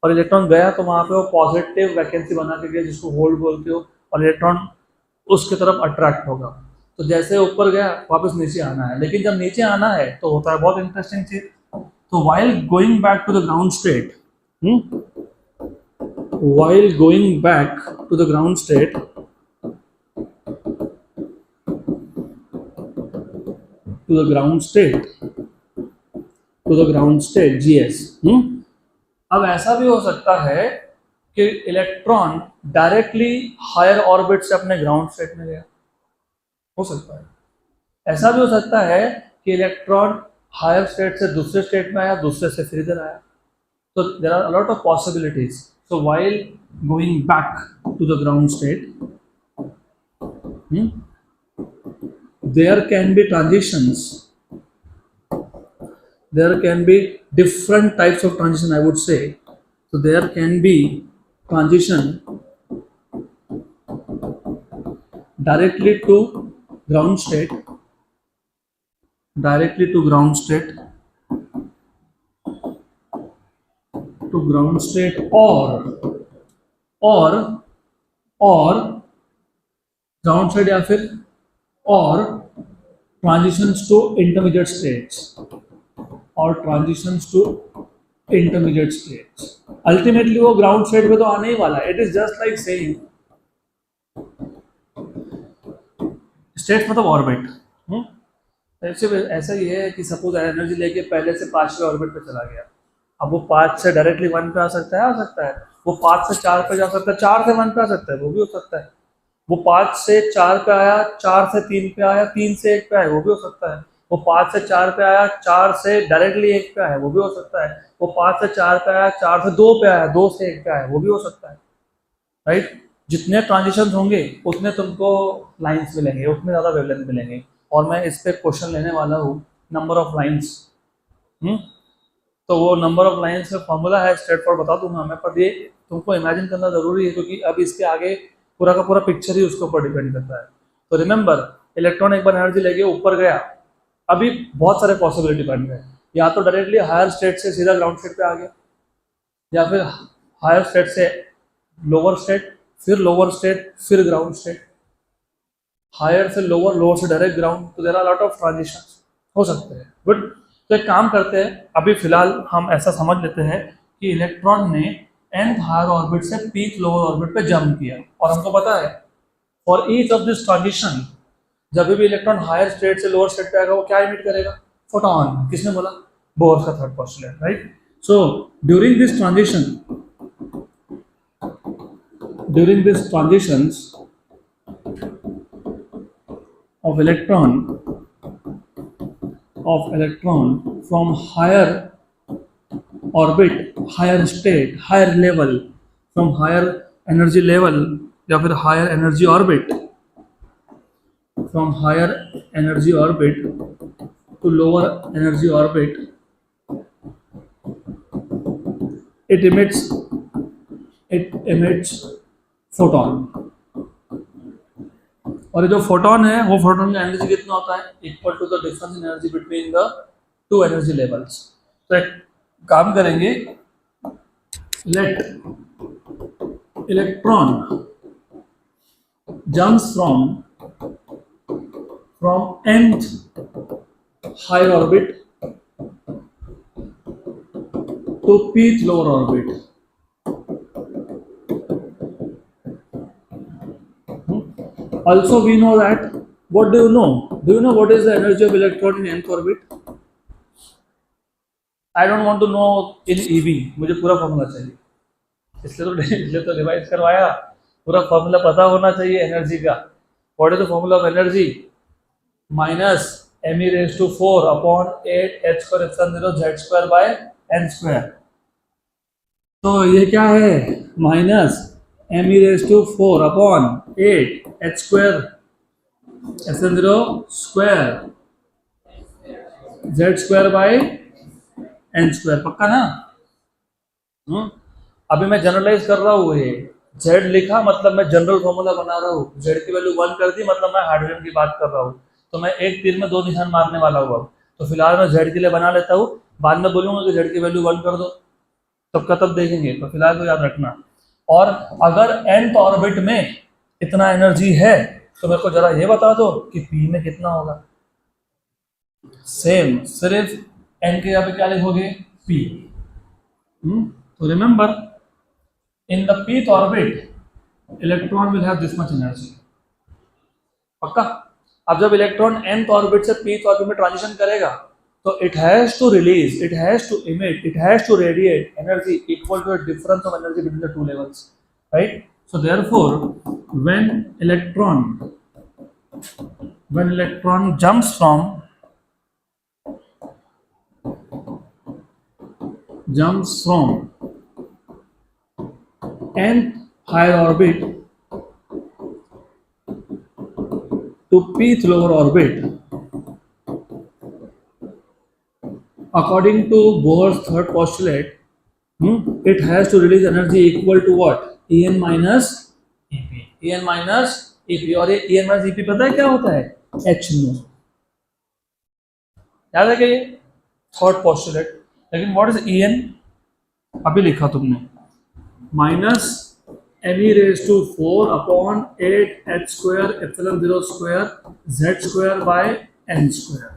और इलेक्ट्रॉन गया तो वहां पे वो पॉजिटिव वैकेंसी बना के गया, जिसको होल्ड बोलते हो, और इलेक्ट्रॉन उसके तरफ अट्रैक्ट होगा। तो जैसे ऊपर गया वापस नीचे आना है, लेकिन जब नीचे आना है तो होता है बहुत इंटरेस्टिंग चीज। तो while going back to the ground state, while going back to the ground state, to the ground state, to the ground state, GS, अब ऐसा भी हो सकता है कि इलेक्ट्रॉन डायरेक्टली हायर ऑर्बिट से अपने ग्राउंड स्टेट में गया, हो सकता है। ऐसा भी हो सकता है कि इलेक्ट्रॉन हायर स्टेट से दूसरे स्टेट में आया, दूसरे से फिर इधर आया। So there are a lot of possibilities. So while going back to the ground state, there can be transitions. There can be different types of transition, I would say. So there can be transition directly to ground state, directly to ground state, to ground state, or ground state या फिर और transitions to intermediate states, or transitions to intermediate states. Ultimately वो ground state पे तो आने ही वाला है. It is just like saying states मतलब ऑर्बिट. ऐसा ही है कि सपोज एनर्जी लेके पहले से 5वें ऑर्बिट पे चला गया, अब वो 5 से डायरेक्टली 1 पे आ सकता है, वो 5 से 4 पे जा सकता है, 4 से 1 पे आ सकता है, वो भी हो सकता है। वो 5 से 4 पे आया, 4 से 3 पे आया, 3 से 1 पे आया, वो भी हो सकता है। वो 5 से 4 पे आया, 4 से डायरेक्टली 1 पे आया, वो भी हो सकता है। वो 5 से 4 पे आया, 4 से 2 पे आया, 2 से 1 पे आया, वो भी हो सकता है, राइट? जितने ट्रांजिशन होंगे उतने तुमको लाइंस मिलेंगे, उतने ज़्यादा वेवलेंथ मिलेंगे। और मैं इस पे क्वेश्चन लेने वाला हूँ, नंबर ऑफ लाइंस। तो वो नंबर ऑफ लाइंस का फॉर्मूला है, स्ट्रेट फॉरवर्ड बता दूंगा मैं, पर ये तुमको इमेजिन करना जरूरी है, क्योंकि अब इसके आगे पूरा का पूरा पिक्चर ही उसके ऊपर डिपेंड करता है। तो रिमेंबर, इलेक्ट्रॉन एक बार एनर्जी लेके ऊपर गया, अभी बहुत सारे पॉसिबिलिटी बन गए। या तो डायरेक्टली हायर स्टेट से सीधा ग्राउंड स्टेट पे आ गया, या फिर हायर स्टेट से लोअर स्टेट, फिर लोअर स्टेट, फिर ग्राउंड स्टेट, हायर से लोअर, लोअर से डायरेक्ट ग्राउंड। तो there are lot of transitions हो सकते हैं। गुड। तो एक काम करते हैं, अभी फिलहाल हम ऐसा समझ लेते हैं कि इलेक्ट्रॉन ने nth हायर ऑर्बिट से पीक लोअर ऑर्बिट पे जंप किया, और हमको पता है for each of this transition, जब भी इलेक्ट्रॉन हायर स्टेट से लोअर स्टेट पे आएगा, वो क्या इमिट करेगा? फोटोन। किसने बोला? बोर का third postulate, right? So during this transitions of electron from higher orbit, higher state, higher level, from higher energy level या फिर higher energy orbit, from higher energy orbit to lower energy orbit, it emits photon. और ये जो photon है, वो photon का energy कितना होता है? Equal to the difference in energy between the two energy levels. तो एक काम करेंगे, let electron jumps from nth higher orbit to pth lower orbit. Also, we know that. What do you know? Do you know what is the energy of electron in nth orbit? I don't want to know in EV. मुझे पूरा formula चाहिए, इसलिए तो revise करवाया। पूरा formula पता होना चाहिए एनर्जी का। What is the formula of energy? Minus me⁴ upon 8h²⁴ z² by n²। तो ये क्या है? Minus me⁴ upon 8h² epsilon zero square z square by N square, पक्का ना? अभी मैं जनरलाइज कर रहा हूँ, ये जेड लिखा मतलब मैं जनरल फॉर्मूला बना रहा हूँ, जेड की वैल्यू 1 कर दी मतलब मैं हाइड्रोजन की बात कर रहा हूँ। तो मैं एक तीर में दो निशान मारने वाला हूँ अब। तो फिलहाल मैं जेड के लिए बना लेता हूँ, बाद में बोलूंगा कि जेड की वैल्यू 1 कर दो, तब का तब देखेंगे। तो फिलहाल तो याद रखना। और अगर nth ऑर्बिट में इतना एनर्जी है तो मेरे को जरा ये बता दो कि p में कितना होगा। सेम, सिर्फ n के यहाँ पे क्या लिखोगे? p। तो remember, in the pth orbit electron will have this much energy, पक्का? अब जब इलेक्ट्रॉन nth ऑर्बिट से pth ऑर्बिट में ट्रांजिशन करेगा तो it has to release, it has to emit, it has to radiate energy equal to the difference of energy between the two levels, right? So therefore, when electron jumps from nth higher orbit to pth lower orbit, according to Bohr's third postulate, it has to release energy equal to what? En minus ep, En minus ep। और ये En minus ep पता है क्या होता है? h nu। याद है क्या ये थर्ड पोस्टुलेट? लेकिन व्हाट इज En? अभी लिखा तुमने, माइनस me रेज टू 4 अपॉन 8 h square epsilon 0 square z square by n square.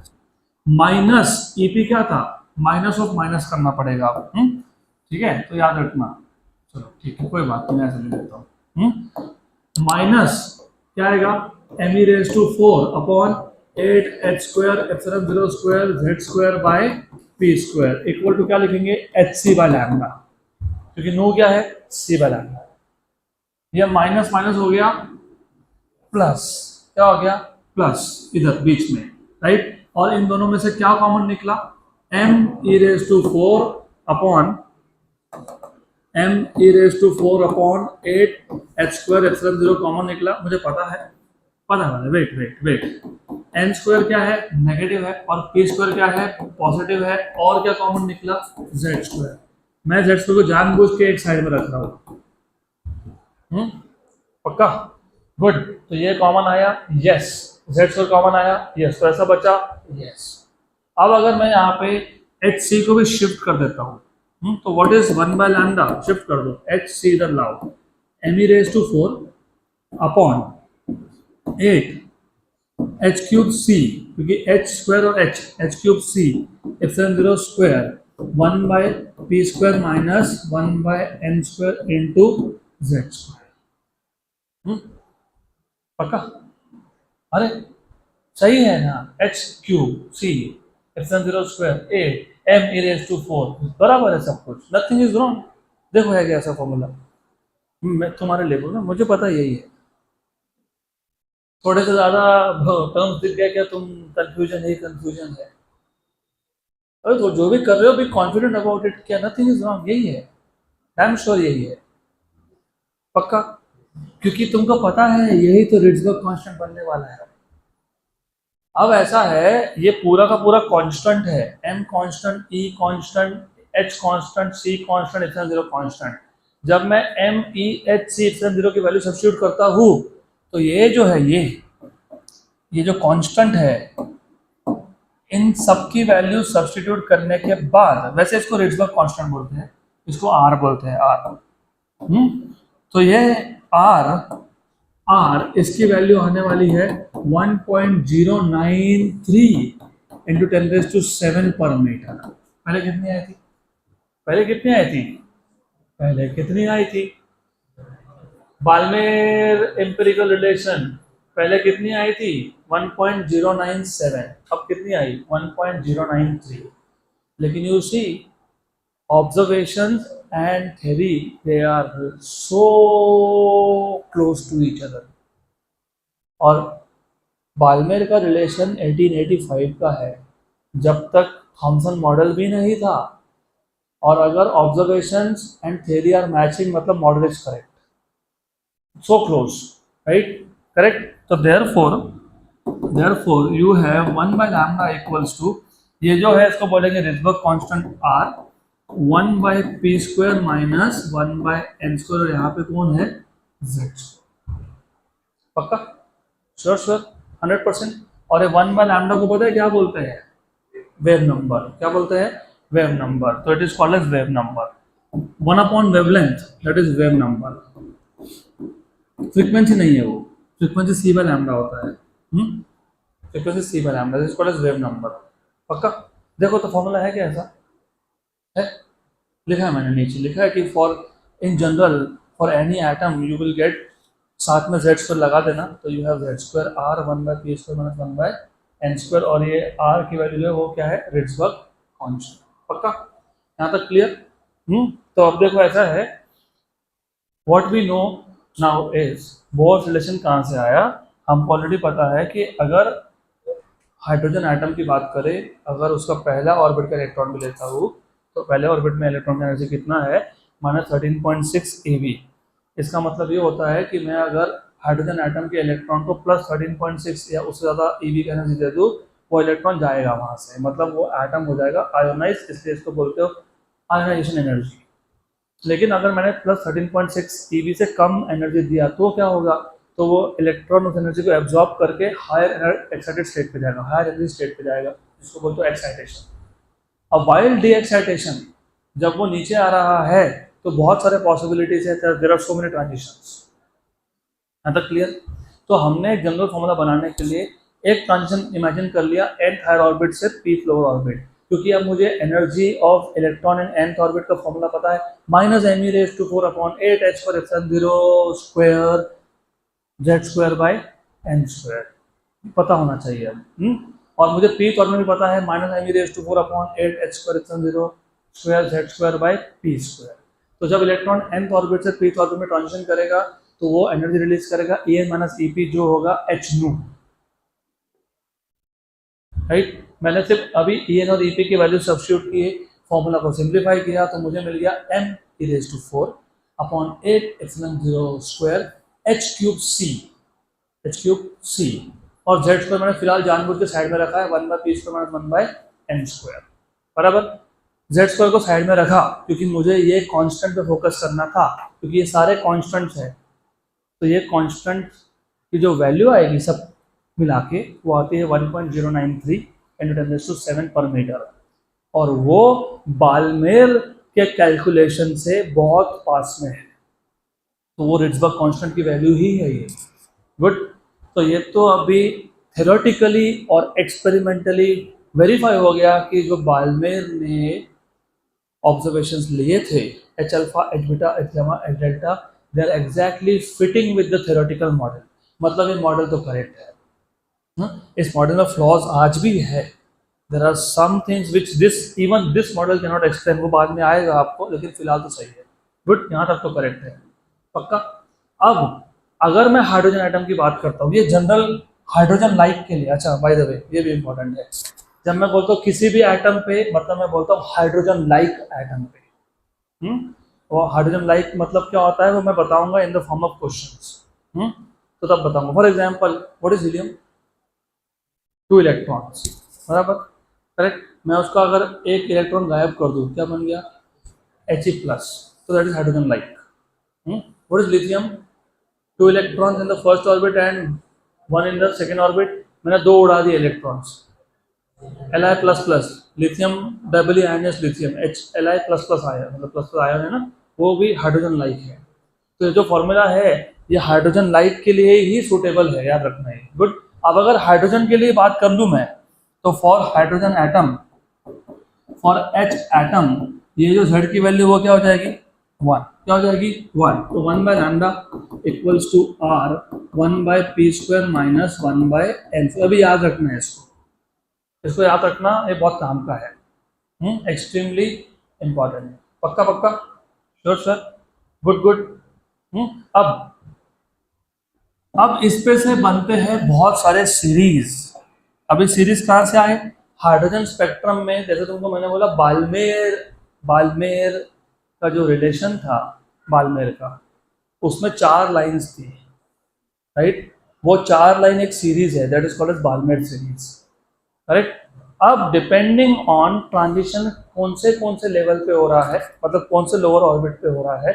Minus ep क्या था? माइनस ऑफ माइनस करना पड़ेगा अब, ठीक है? तो याद रखना। चलो ठीक है, कोई बात नहीं, मैं ऐसे लिख देता हूँ। माइनस क्या आएगा? me रेज टू 4 अपॉन 8 h square epsilon 0 square z square by p square equal to क्या लिखेंगे? hc बाय लैम्डा, क्योंकि नो क्या है? c by lambda. ये माइनस माइनस हो गया प्लस, क्या हो गया? प्लस इधर बीच में, राइट? और इन दोनों में से क्या कॉमन निकला? m e रेज टू 4 अपॉन 8 h स्क्वायर एप्सिलॉन 0 कॉमन निकला, मुझे पता है। वेट, n स्क्वायर क्या है? नेगेटिव है, और p स्क्वायर क्या है? पॉजिटिव है। और क्या कॉमन निकला? z square. मैं z स्क्वायर को जानबूझ के एक साइड में रख रहा हूँ, पक्का? गुड। तो ये कॉमन आया, यस। z स्क्वायर कॉमन आया, यस। तो ऐसा बचा, यस। अब अगर मैं यहाँ पे hc को भी शिफ्ट कर देता हूँ, तो what is 1 by lambda? Shift कर दो, hc इधर लाओ, me रेज टू 4 अपॉन 8 h क्यूब c, क्योंकि h स्क्वायर और h cube c epsilon 0 square 1 by p square minus 1 by n square into z square, पक्का? अरे सही है ना? h cube c epsilon 0 square 8 m e raise to 4 बराबर है सब कुछ, नथिंग इज रॉन्ग। देखो है क्या ऐसा फॉर्मूला? मैं तुम्हारे लेवल में, मुझे पता यही है। थोड़े से ज्यादा टर्म्स दिख गया क्या? तुम कंफ्यूजन है। अरे तो जो भी कर रहे हो बी कॉन्फिडेंट अबाउट इट, क्या नथिंग इज रॉन्ग, यही है, आई एम श्योर यही है, पक्का? क्योंकि तुमको पता है यही तो रिड्सबर्ग कांस्टेंट बनने वाला है। अब ऐसा है, ये पूरा का पूरा कांस्टेंट है, m constant, e constant, h constant, c constant, epsilon 0 constant. जब मैं m e h c epsilon 0 की वैल्यू सब्स्टिट्यूट करता हूँ तो ये जो है, ये जो कांस्टेंट है, इन सब की वैल्यू सब्स्टिट्यूट करने के बाद, वैसे इसको रिड्सबर्ग कांस्टेंट बोलते हैं, इसको r बोलते हैं, r। तो ये r इसकी वैल्यू आने वाली है 1.093 इंटू 10⁻⁷ पर मीटर। पहले कितनी आई थी? बाल्मेर एम्पिरिकल रिलेशन पहले कितनी आई थी? 1.097। अब कितनी आई? 1.093। लेकिन you see, observations and theory, they are so close to each other. और बाल्मेर का रिलेशन 1885 का है, जब तक थॉमसन मॉडल भी नहीं था। और अगर observations and theory are matching, मतलब model is correct, so close, right? Correct? So therefore therefore you have 1 by lambda equals to, ये जो है इसको बोलेंगे Rydberg constant R, 1 by P square minus 1 by N square, और यहाँ पे कौन है z स्क्वायर। पक्का? Sure sure 100%। और ये 1 बाय लैम्डा को पता है क्या बोलते हैं? Wave number. क्या बोलते हैं? Wave number. तो it is called as wave number. 1 upon wavelength that is wave number. Frequency नहीं है वो, फ्रीक्वेंसी सी बाय लैम्डा होता है। Frequency C by lambda is called as wave number. पक्का? देखो तो फॉर्मूला है क्या ऐसा? है, लिखा है मैंने, नीचे लिखा है कि for in general for any atom you will get, साथ में जेड स्क्वायर लगा देना, तो you have z square R 1 by P square minus 1 by N square, और ये आर की वैल्यू है वो क्या है? Rydberg constant. पक्का? यहाँ तक क्लियर? तो अब देखो ऐसा है, what we know now is Bohr's relation कहाँ से आया? हमको ऑलरेडी पता है कि अगर हाइड्रोजन एटम की बात करें, अगर उसका पहला ऑर्बिट का इलेक्ट्रॉन भी लेता हूँ, तो पहले ऑर्बिट में इलेक्ट्रॉन का एनर्जी कितना है? -13.6 eV। इसका मतलब ये होता है कि मैं अगर हाइड्रोजन एटम के इलेक्ट्रॉन को +13.6 या उससे ज़्यादा eV का एनर्जी दे दूँ, वो इलेक्ट्रॉन जाएगा वहाँ से, मतलब वो एटम हो जाएगा आयोनाइज, इसलिए इसको बोलते हो आयोनाइजेशन एनर्जी। लेकिन अगर मैंने +13.6 eV से कम एनर्जी दिया तो क्या होगा? तो वो इलेक्ट्रॉन उस एनर्जी को एब्जॉर्ब करके हायर एक्साइटेड स्टेट पे जाएगा, हायर एनर्जी स्टेट पे जाएगा, जिसको बोलते हो एक्साइटेशन। अब वाइल डी एक्साइटेशन, जब वो नीचे आ रहा है तो बहुत सारे पॉसिबिलिटीज है, there are so many transitions. यहाँ तक क्लियर? तो हमने एक जनरल फॉर्मूला बनाने के लिए एक ट्रांजिशन इमेजिन कर लिया nth हायर ऑर्बिट से pth लोअर ऑर्बिट, क्योंकि अब मुझे energy of electron in nth orbit का फॉर्मूला पता है, -me⁴/8h⁴0² z square by N square, पता होना चाहिए अब। और मुझे पी ऑर्बिट भी पता है, -me⁴/8h⁴0² z square by P square. तो जब इलेक्ट्रॉन nth ऑर्बिट से pth ऑर्बिट में ट्रांजिशन करेगा तो वो एनर्जी रिलीज करेगा En माइनस Ep, जो होगा h nu। राइट? मैंने सिर्फ अभी En और Ep की वैल्यू सब्स्टिट्यूट किए, फॉर्मूला को सिंप्लीफाई किया, तो मुझे मिल गया m⁴/8ε0² h³ c, और z स्क्वायर मैंने फिलहाल जानबूझ के साइड में रखा है, 1/p² - 1/n²। बराबर? z स्क्वायर को साइड में रखा क्योंकि मुझे ये कांस्टेंट पे फोकस करना था, क्योंकि ये सारे कांस्टेंट्स हैं, तो ये कांस्टेंट की जो वैल्यू आएगी सब मिला के वो आती है 1.093 × 10⁷ पर मीटर, और वो बाल्मेर के कैलकुलेशन से बहुत पास में है, तो वो रिड्सबर्ग कांस्टेंट की वैल्यू ही है ये। गुड। तो ये तो अभी थ्योरेटिकली और एक्सपेरिमेंटली वेरीफाई हो गया कि जो बाल्मेर ने ऑब्जर्वेशंस लिए थे, H alpha, H beta, H gamma, H delta, they are exactly fitting with the theoretical model. मतलब ये मॉडल तो करेक्ट है। इस मॉडल में फ्लॉज आज भी है, there are some things which even this model can not explain, वो बाद में आएगा आपको, लेकिन फिलहाल तो सही है। गुड, यहाँ तक तो करेक्ट है। पक्का? अब अगर मैं हाइड्रोजन एटम की बात करता हूँ, ये जनरल हाइड्रोजन लाइक के लिए, अच्छा बाय द वे ये भी इंपॉर्टेंट है, जब मैं बोलता हूँ किसी भी एटम पे, मतलब मैं बोलता हूँ हाइड्रोजन लाइक एटम पे, और हाइड्रोजन लाइक मतलब क्या होता है वो मैं बताऊंगा इन द फॉर्म ऑफ क्वेश्चंस। तो तब बताऊंगा। For example, what is helium? 2 electrons, बराबर? करेक्ट। मैं उसका अगर एक इलेक्ट्रॉन गायब कर दूं, क्या बन गया? He+, so that is hydrogen like. What is lithium? 2 electrons in the first orbit and 1 in the second orbit. मैंने 2 उड़ा दिए electrons, Li++, lithium doubly ionised lithium, Li++ आया, मतलब प्लस आया है ना, वो भी हाइड्रोजन लाइक है। तो ये जो फॉर्मूला है ये हाइड्रोजन लाइक के लिए ही सूटेबल है, याद रखना है। गुड। अब अगर हाइड्रोजन के लिए बात कर लूँ मैं, तो for hydrogen atom, for H atom, ये जो Z की वैल्यू वो क्या हो जाएगी? 1। क्या हो जाएगी? 1। तो 1/λ equals to R 1/p² minus 1/n। अभी याद रखना है इसको याद रखना, ये बहुत काम का है, एक्सट्रीमली इंपॉर्टेंट है। पक्का पक्का? Sure sir? Good good. अब इस पे से बनते हैं बहुत सारे सीरीज। अभी सीरीज कहाँ से आए? हाइड्रोजन स्पेक्ट्रम में, जैसे तुमको मैंने बोला बाल्मेर का जो रिलेशन था, बाल्मेर का, उसमें 4 लाइंस थी, राइट? वो 4 लाइन एक सीरीज है, that is called as Balmer series, correct. अब डिपेंडिंग ऑन ट्रांजिशन कौन से लेवल पे हो रहा है, मतलब कौन से लोअर ऑर्बिट पे हो रहा है,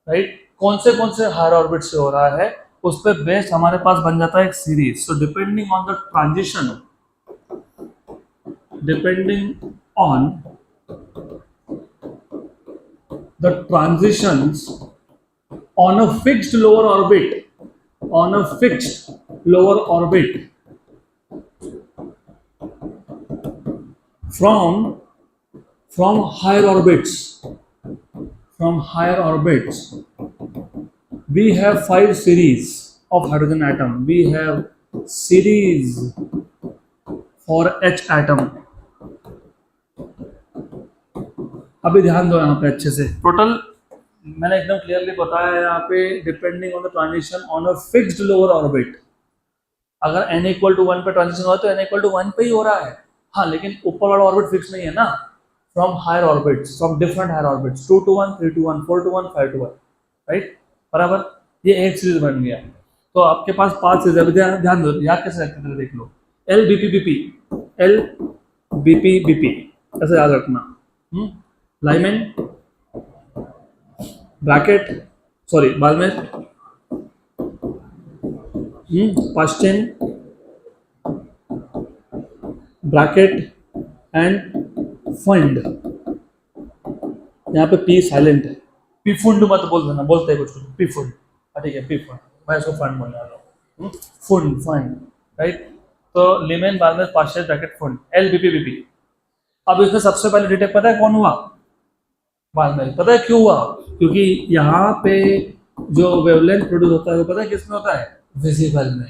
राइट, कौन से हायर ऑर्बिट से हो रहा है, उस पे बेस्ड हमारे पास बन जाता है एक series. So depending on the transition, depending on the transitions on a fixed lower orbit, on a fixed lower orbit from higher orbits, from higher orbits we have 5 series of hydrogen atom. We have series for H atom. अभी ध्यान दो यहाँ पे अच्छे से, total मैंने एकदम clearly बताया है यहाँ पे, depending on the transition on a fixed lower orbit. अगर n इक्वल टू 1 पे ट्रांजिशन हुआ तो n इक्वल टू 1 पे ही हो रहा है, हाँ, लेकिन ऊपर वाला ऑर्बिट फिक्स नहीं है ना, from higher orbits, from different higher orbits, 2 to 1, 3 to 1, 4 to 1, 5 to 1, right, बराबर। ये एक सीरीज बन गया। तो आपके पास 5 सीरीज है, ध्यान दो, याद कैसे रखते थे, देख लो, L B P B P, L B P B P, ऐसे याद रखना। Lyman bracket, sorry Balmer, Paschen bracket and Pfund. यहाँ पे पी साइलेंट है, पी फुंड मत बोल देना, बोलते हैं कुछ कुछ पी फुंड, ठीक है, पी फुंड, मैं इसको फंड बोलने वाला हूँ, फुंड फंड, राइट। तो Lyman Balmer Paschen bracket Pfund, L B P B P. अब इसमें सबसे पहले डिटेक्ट पता है कौन हुआ, बाल्मेर। पता है क्यों हुआ, क्योंकि यहाँ पे जो वेवलेंथ प्रोड्यूस होता है वो पता है किसमें होता है, विजिबल में,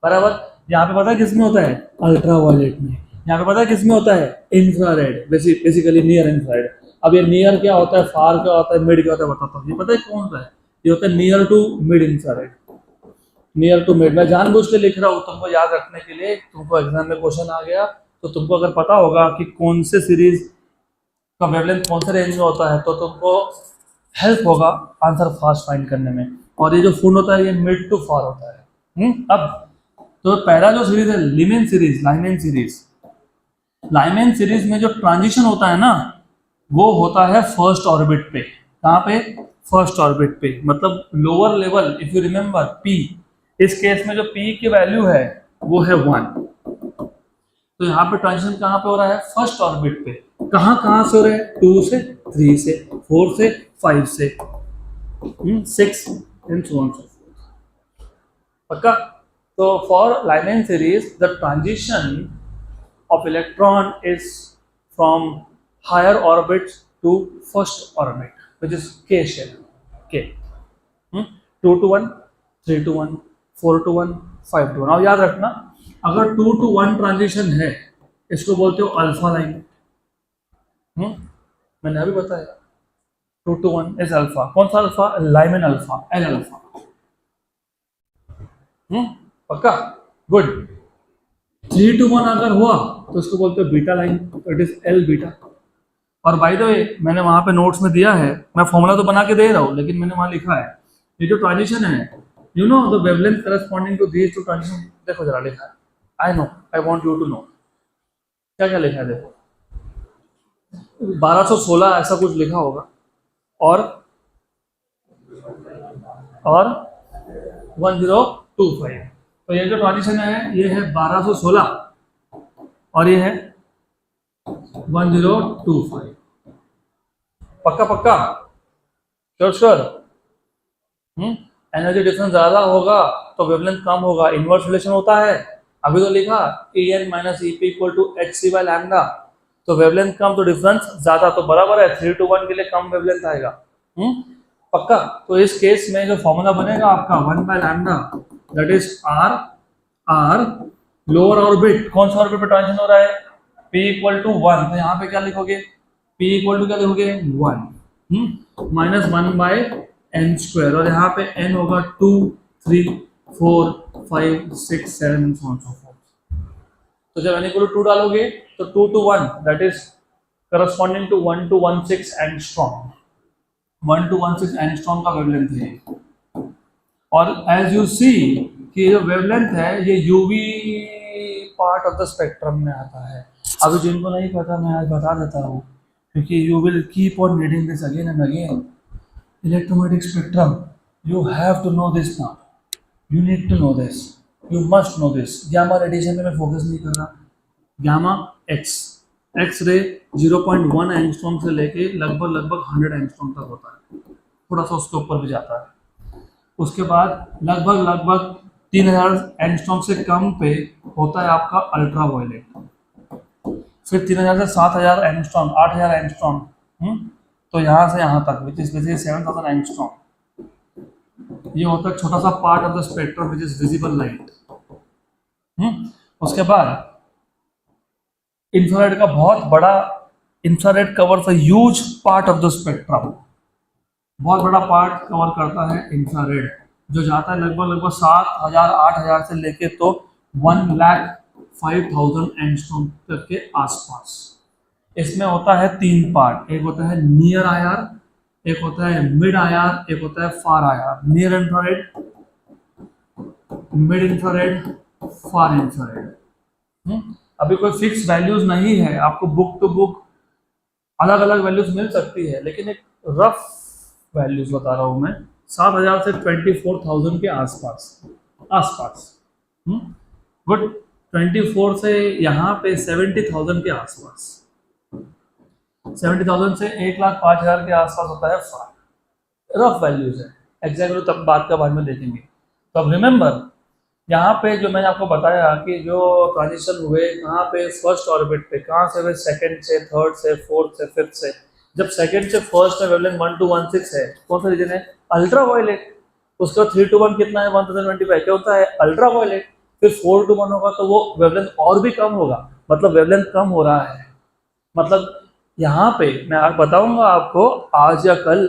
बराबर। यहाँ पे पता है किसमें होता है, अल्ट्रावायलेट में। यहाँ पे पता है किसमें होता है, इंफ्रारेड, बेसिकली नियर इंफ्रारेड। अब ये नियर क्या होता है, फार क्या होता है, मिड क्या होता है, बताता हूँ। ये पता है कौन सा है, ये होता है near to mid infrared, near to mid. मैं जानबूझ के लिख रहा हूँ तुमको याद रखने के लिए, तुमको एग्जाम में क्वेश्चन आ गया तो तुमको अगर पता होगा कि कौन से सीरीज का वेवलेंथ कौन से रेंज में होता है तो तुमको हेल्प होगा आंसर फास्ट फाइंड करने में। और ये जो फुंड होता है ये मिड टू फार होता है। अब तो पहला जो सीरीज है Lyman series, Lyman series, Lyman series में जो ट्रांजिशन होता है ना वो होता है फर्स्ट ऑर्बिट पे। कहाँ पे, फर्स्ट ऑर्बिट पे, मतलब lower level. If you remember P, इस केस में जो पी की वैल्यू है वो है 1, तो यहाँ पे ट्रांजिशन कहाँ पे हो रहा है, फर्स्ट ऑर्बिट पे। कहाँ से हो रहे हैं, 2 से 3 से 4 से 5 से 6 and so on so forth, पक्का। तो for Lyman series the transition of electron is from higher orbit to first orbit which is K shape, K 2 to 1, 3 to 1, 4 to 1, 5 to 1। अब याद रखना, अगर 2 to 1 ट्रांजिशन है इसको बोलते हो अल्फा लाइन। मैंने अभी बताया 2 to 1 इज अल्फा। कौन सा alpha, Lyman alpha, L alpha. पक्का, गुड। 3 to 1 अगर हुआ तो इसको बोलते हो beta line, it is L beta. और बाय द वे मैंने वहां पे नोट्स में दिया है, मैं फॉर्मूला तो बना के दे रहा हूँ लेकिन मैंने वहां लिखा है ये जो ट्रांजिशन है, you know the wavelength corresponding to these two transition. देखो जरा लिखा है, I know, I want you to know क्या क्या लिखा है। देखो 1216 ऐसा कुछ लिखा होगा, और 1025। तो ये जो ट्रांजिशन है ये है 1216 और ये है 1025। पक्का पक्का, श्योर श्योर। एनर्जी डिफरेंस ज्यादा होगा तो वेवलेंथ कम होगा, इनवर्स रिलेशन होता है। अभी तो लिखा En minus EP equal to hc by lambda, तो वेवलेंथ कम तो डिफरेंस ज्यादा, तो बराबर है 3 to 1 के लिए कम वेवलेंथ आएगा। पक्का। तो इस केस में जो फॉर्मूला बनेगा आपका 1 by lambda, that is r lower orbit. कौन सा ऑर्बिट पे ट्रांजिशन हो रहा है, p इक्वल टू 1, तो यहाँ पे क्या लिखोगे, p इक्वल टू क्या लिखोगे 1 माइनस 1 बाय n स्क्वायर, और यहाँ पे n होगा 2, 3, 4, 5, 6, 7 so on so forth। तो जब n इक्वल टू 2 डालोगे तो 2 to 1 that is corresponding to 1 to 16 angstrom, 1 to 16 angstrom का वेवलेंथ है। और एज यू सी कि ये जो वेवलेंथ है ये UV part of the spectrum में आता है। अभी जिनको नहीं पता मैं आज बता देता हूँ, क्योंकि you will keep on reading this again and again. Electromagnetic spectrum, you have to know this now, you need to know this, you must know this. Gamma radiation में मैं फोकस नहीं कर रहा। गामा एक्स रे 0.1 एंगस्ट्रॉम से लेके लगभग 100 angstrom तक होता है, थोड़ा सा उसके ऊपर भी जाता है। उसके बाद लगभग 3000 एंगस्ट्रॉम से कम पे होता है आपका अल्ट्रा वायलेट। फिर 3000 से 7000 एंगस्ट्रॉम, 8000 एंगस्ट्रॉम, तो यहाँ से यहाँ तक विच इज बेसिकली 7000 एंगस्ट्रॉम, ये होता है छोटा सा part of the spectrum which is visible light. उसके बाद इंफ्रारेड का बहुत बड़ा, infrared covers a huge part of the spectrum, बहुत बड़ा पार्ट कवर करता है इंफ्रारेड, जो जाता है लगभग 7000 8000 से लेके तो 1,05,000 एंगस्ट्रॉम तक के आसपास। इसमें होता है 3 पार्ट, एक होता है नियर आईआर, एक होता है मिड आईआर, एक होता है far IR. Near infrared, mid infrared, far infrared. अभी कोई फिक्स वैल्यूज नहीं है, आपको बुक टू बुक अलग अलग वैल्यूज मिल सकती है, लेकिन एक रफ वैल्यूज बता रहा हूं मैं, 7000 से 24,000 के आसपास। गुड। 24 से यहाँ पे 70,000 के आसपास, 70,000 से 1,05,000 के आसपास होता है फार। रफ वैल्यूज है, एग्जैक्टली तब बात का बाद में देखेंगे। तो अब रिमेंबर, यहाँ पे जो मैंने आपको बताया कि जो ट्रांजिशन हुए कहाँ पे, फर्स्ट ऑर्बिट पे, कहाँ से हुए, सेकंड से, थर्ड से, फोर्थ से, फिफ्थ से। जब सेकंड से फर्स्ट में वेवलेंथ 1216 है, कौन सा रीजन है, अल्ट्रा वायलेट। उसका 3 to 1 कितना है, 1025, क्या होता है, अल्ट्रा वायलेट। फिर 4 to 1 होगा तो वो वेवलेंथ और भी कम होगा, मतलब वेवलेंथ कम हो रहा है। मतलब यहाँ पे मैं आज बताऊंगा आपको, आज या कल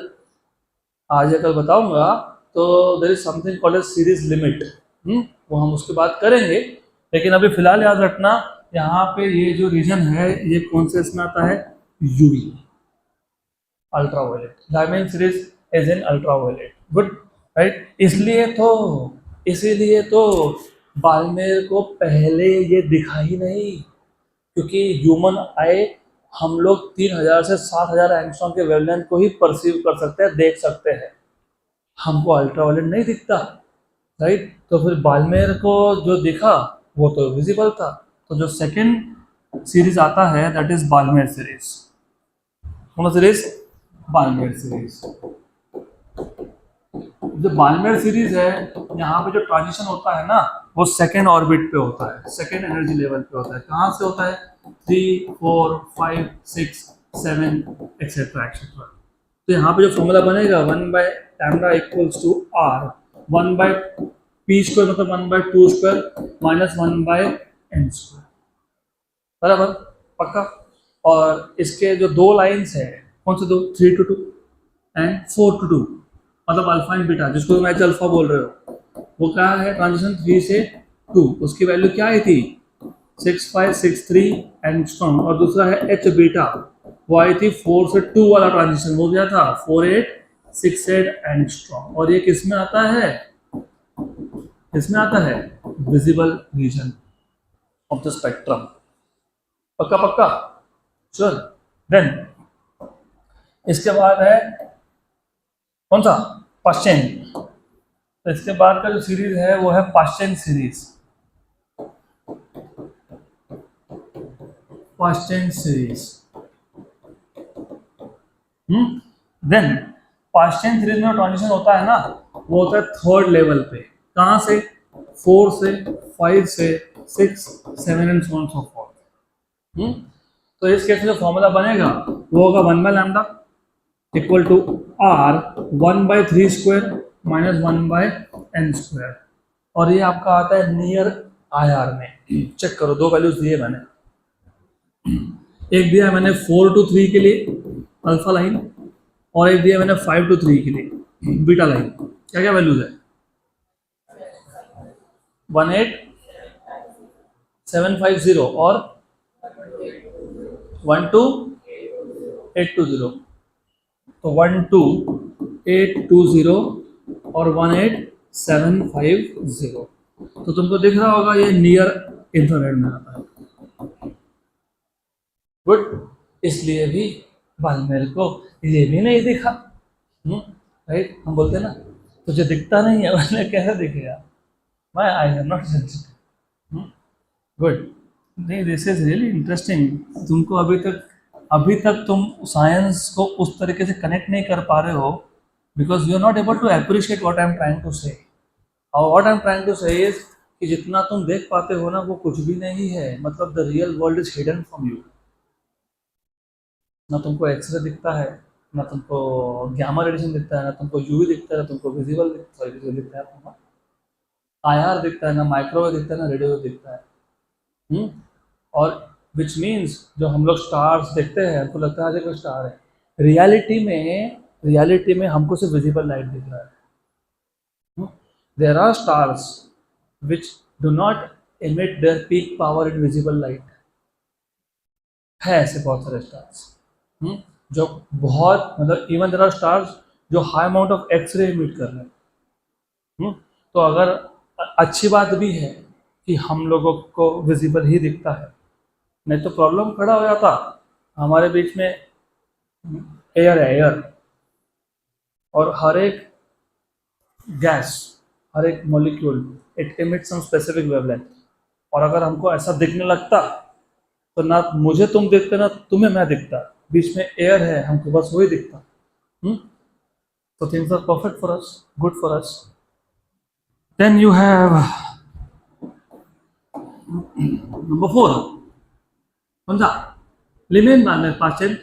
बताऊंगा, तो there is something called as series limit, वो हम उसके बाद करेंगे। लेकिन अभी फिलहाल याद रखना, यहाँ पे ये जो रीजन है ये कौन से इसमें आता है, UV, ultra violet. Diamond series is in ultra violet. Good, right. इसीलिए तो बाल्मेर को पहले ये दिखा ही नहीं, क्योंकि ह्यूमन आई हम लोग 3000 से 7000 एंगस्ट्रॉम के वेवलेंथ को ही परसीव कर सकते हैं, देख सकते हैं, हमको अल्ट्रा वायलेट नहीं दिखता, राइट। तो फिर बाल्मेर को जो दिखा वो तो विजिबल था। तो जो सेकंड सीरीज आता है दैट इज बाल्मेर सीरीज। कौन सा सीरीज, बाल्मेर सीरीज। जो बाल्मेर सीरीज है, यहाँ पे जो ट्रांजिशन होता है ना, वो सेकेंड ऑर्बिट पे होता है, सेकेंड एनर्जी लेवल पे होता है। कहाँ से होता है, 3 4 5 6 7 एक्सेट्रा एक्सेट्रा। तो यहाँ पे जो फॉर्मूला बनेगा 1/λ = r, 1/p² मतलब 1/2² माइनस 1/n², बराबर, पक्का। और इसके जो 2 लाइंस है, कौन से 2, 3 to 2 एंड 4 to 2, मतलब अल्फा एंड बीटा, जिसको तुम एच अल्फा बोल रहे हो, वो क्या है, ट्रांजिशन 3 से 2, उसकी वैल्यू क्या आई थी, 6563 एंगस्ट्रॉम। और दूसरा है एच बीटा, वो आई थी 4 से 2 वाला ट्रांजिशन, वो क्या था, 4868 एंगस्ट्रॉम। और ये किस में आता है, visible region of the spectrum. पक्का, चल। देन इसके बाद है कौन सा, पाश्चेन। तो इसके बाद का जो सीरीज है वो है पाश्चेन सीरीज। देन पाश्चेन सीरीज में ट्रांजिशन होता है ना, वो होता है थर्ड लेवल पे। कहाँ से, 4 से 5 से 6 7 and so on so forth. तो इस केस में जो फॉर्मूला बनेगा वो होगा 1/λ = r 1/3² माइनस 1/n²। और ये आपका आता है नियर आईआर में। चेक करो, 2 वैल्यूज दिए मैंने, एक दिया मैंने 4 to 3 के लिए अल्फा लाइन, और एक दिया मैंने 5 to 3 के लिए बीटा लाइन। क्या क्या वैल्यूज है, 18750 और 12820। तो 12820 और 18750। तो तुमको दिख रहा होगा ये नियर इंफ्रारेड में आता है। गुड, इसलिए भी बालमेल को ये भी नहीं दिखा। राइट, हम बोलते हैं ना तुझे दिखता नहीं है, मैंने कैसे दिखेगा, my I am not sensitive. Good, नहीं दिस इज रियली इंटरेस्टिंग। तुमको अभी तक तुम साइंस को उस तरीके से कनेक्ट नहीं कर पा रहे हो because you are not able to appreciate what I am trying to say. और what I am trying to say is कि जितना तुम देख पाते हो ना वो कुछ भी नहीं है, मतलब the real world is hidden from you. ना तुमको एक्सरे दिखता है, ना तुमको गामा रेडिएशन दिखता है, ना तुमको यूवी दिखता है, ना तुमको विजिबल दिखता है, तुमको आईआर दिखता है, ना माइक्रोवेव दिखता है, ना रेडियो दिखता है। और विच मीन्स जो हम लोग स्टार्स देखते हैं हमको लगता है कोई स्टार है, रियलिटी में हमको सिर्फ विजिबल लाइट दिख रहा है। There are stars which do not emit their peak power in visible light। है ऐसे बहुत सारे स्टार्स जो बहुत, मतलब इवन देयर आर स्टार्स जो high amount of X-ray emit कर रहे हैं। तो अगर अच्छी बात भी है कि हम लोगों को विजिबल ही दिखता है, नहीं तो प्रॉब्लम खड़ा हो जाता। हमारे बीच में एयर है, एयर, और हर एक गैस, हर एक molecule it emits some specific wavelength. और अगर हमको ऐसा दिखने लगता तो ना मुझे तुम दिखते ना तुम्हें मैं दिखता, बीच में एयर है, हमको बस वही दिखता। तो things are perfect for us, good for us. Then you have number 4, कौन सा? Limit minus partial